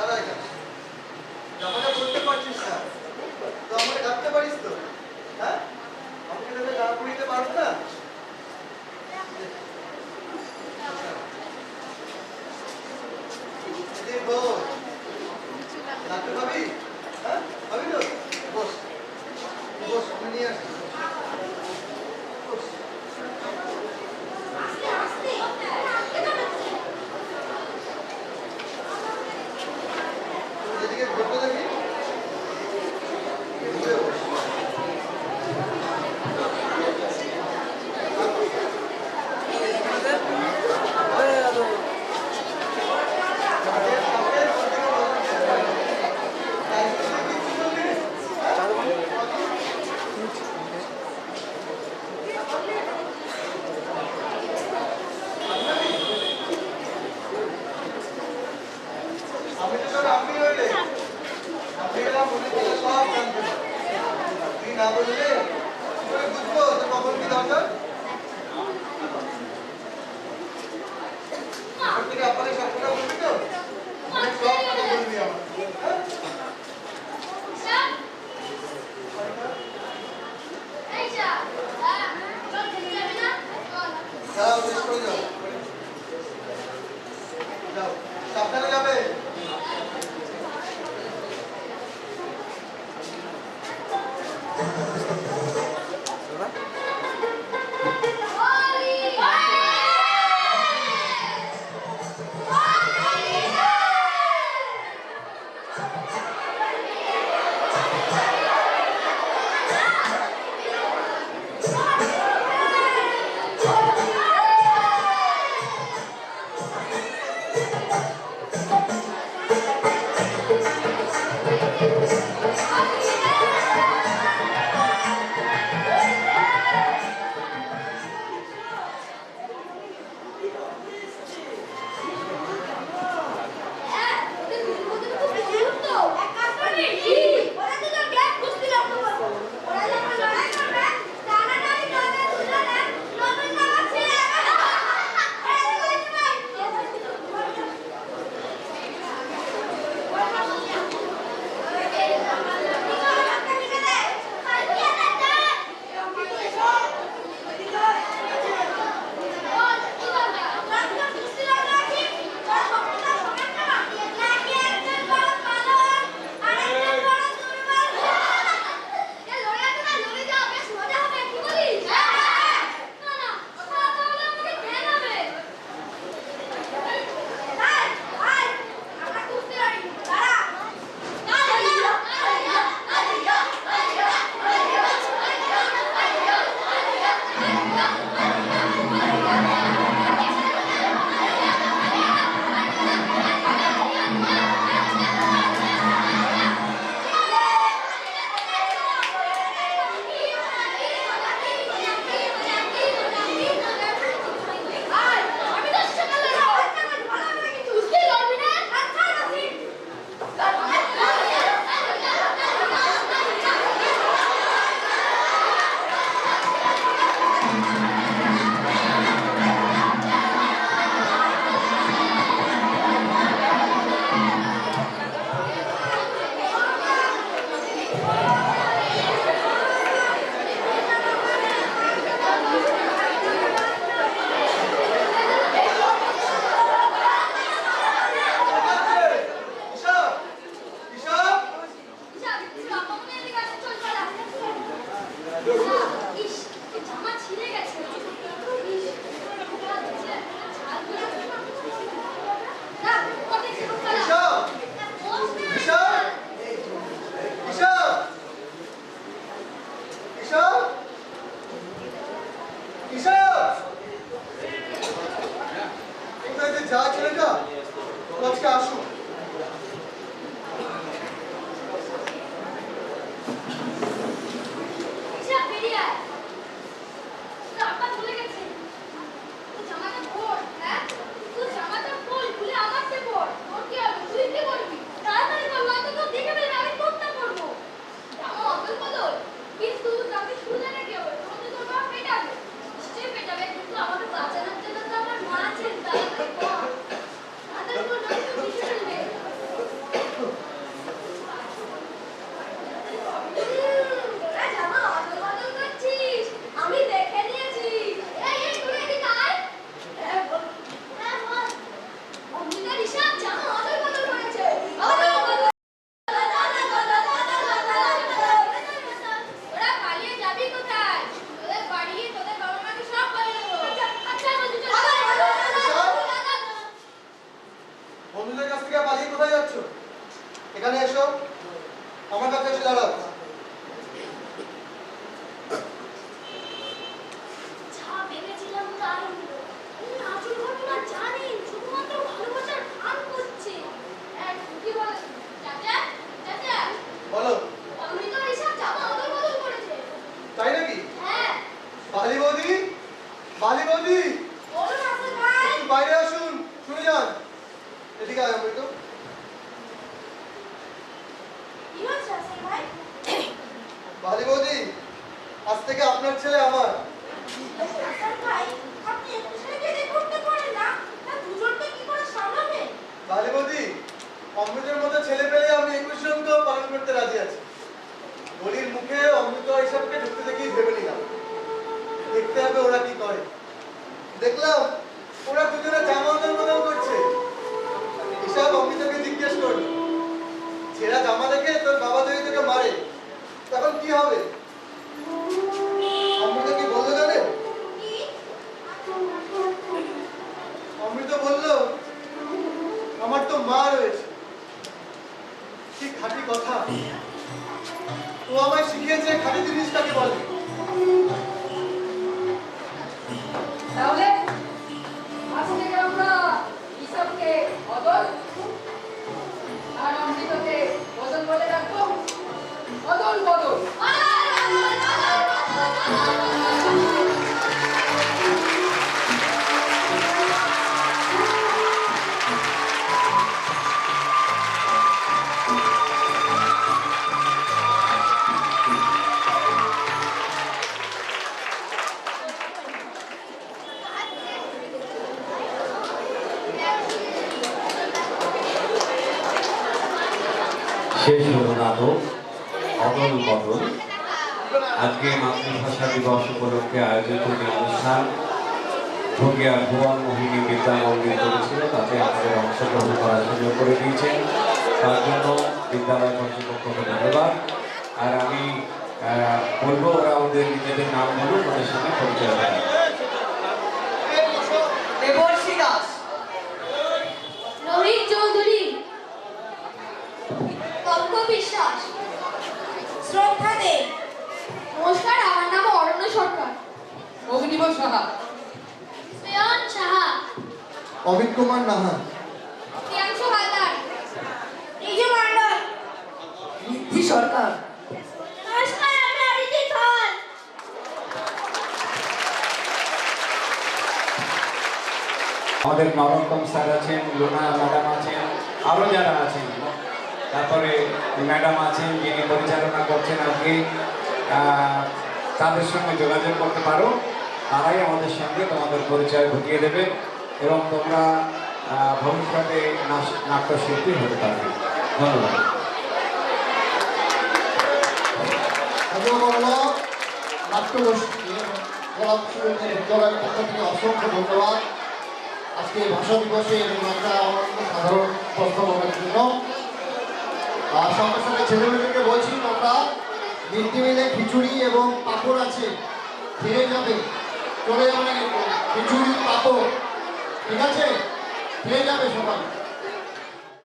দাঁড়া এখানে। জামাটা পরতে পারছিস না, তো আমাকে ডাকতে পারিস তো? হ্যাঁ, আমাকে তাহলে না পড়িতে পারবো না? বস, ডাক্তার ভাবি? হ্যাঁ, ভাবি তো? বস, বস, আমি নিয়ে আসি। বস। এদিকে ঘুরতে দেখি। এদিকে বস। আমি তো তোর আপনি হইলে আপনি এরা মনে করে সব জানতে পারে। তুই না বললে কি করে বুঝবো তোর কখন কি দরকার? এখন থেকে আপনাকে সব কথা বলবি তো? অনেক সব কথা বলবি আমার। যাও, শেষ করে যাও। যাও, সাবধানে যাবে। যা ছেলেটা আজকে আসুক।
আমাকে বাঁচানোর জন্য তো আমার মা আছেন, তাহলে
বন্ধুদের কাছ থেকে পালিয়ে কোথায় যাচ্ছ? এখানে এসো, আমার কাছে এসে দাঁড়াও।
যা ভেবেছিলাম তাই হলো। আসল ঘটনা জানেন, শুধুমাত্র ভালোবাসার ভান করছে। কি বলে? চাচা, চাচা,
বলো।
অমৃত এসব জামা অদল বদল করেছে।
তাই নাকি?
হ্যাঁ।
বালি বৌদি, বালি বৌদি,
বলুন আসল ভাই।
একটু বাইরে আসুন, শুনে যান। এদিকে আয় অমৃত।
কি হয়েছে আসল ভাই?
বালি বৌদি, আজ থেকে আপনার ছেলে আমার।
আসল ভাই, আপনি একটু ছেলেকে দেখতে পারেন না? তা দুজনকে কি করে সামলাবেন?
বালি বৌদি, অমৃতের মতো ছেলে পেলে আমি 21 জনকেও পালন করতে রাজি আছি। বলির মুখে অমৃত এসবকে ঢুকতে দেখেই ভেবে নিলাম, দেখতে হবে ওরা কি করে। দেখলাম ওরা দুজনে জামা বদল করছে। এসব অমৃতকে জিজ্ঞেস করল, ছেঁড়া জামা দেখে তোর বাবা যদি তোকে মারে তখন কি হবে? অমৃত কি বললো জানেন? অমৃত বলল, আমার তো মা রয়েছে। কি খাঁটি কথা! ও আমায় শিখিয়েছে খাঁটি জিনিসটাকে বলে।
তাহলে আজ থেকে আমরা ঈশবকে অদল আর অমৃতকে বদল বলে রাখবো। অদল বদল।
শেষ হলো নাটক অদল বদল। আজকে মাতৃভাষা দিবস উপলক্ষে আয়োজিত যে অনুষ্ঠান ভগিয়া ভুবন মোহিনী বিদ্যা মন্দির করেছিল, তাতে আমাদের অংশগ্রহণ করার সুযোগ করে দিয়েছেন, তার জন্য বিদ্যালয় কর্তৃপক্ষকে ধন্যবাদ। আর আমি বলবো ওরা ওদের নিজেদের নাম বলুন, ওদের সঙ্গে পরিচয় দেয়।
দেবর্ষী দাস,
রোহিত চৌধুরী, কল্প বিশ্বাস, শ্রদ্ধা দে। নমস্কার, আমার নাম অরণ্য সরকার।
অগ্নিব সাহা,
শ্রেয়ন সাহা,
অমিত কুমার নাহা,
প্রিয়াংশু হালদার, রিজু মণ্ডল,
ঋদ্ধি সরকার।
নমস্কার, আমি অরিজিৎ ধর।
আমাদের নরোত্তম স্যার আছেন, লোনা ম্যাডাম আছেন, আরও যারা আছেন, তারপরে ম্যাডাম আছেন যিনি পরিচালনা করছেন আজকে, তাদের সঙ্গে যোগাযোগ করতে পারো। তারাই আমাদের সঙ্গে তোমাদের পরিচয় ঘটিয়ে দেবে এবং তোমরা ভবিষ্যতে নাট্যশিল্পী হতে পারবে। ধন্যবাদ।
নাট্যগোষ্ঠীকে বিদ্যালয়ের পক্ষ থেকে অসংখ্য ধন্যবাদ আজকে ভাষা দিবসে এবং একটা সাধারণ উপস্থাপনের জন্য। আর সঙ্গে সঙ্গে ছেলেমেয়েদেরকে বলছি, তোমরা মিড ডে মিলে খিচুড়ি এবং পাঁপড় আছে, ফিরে যাবে, চলে যাবে খিচুড়ি পাঁপড়, ঠিক আছে? ফিরে যাবে সবাই।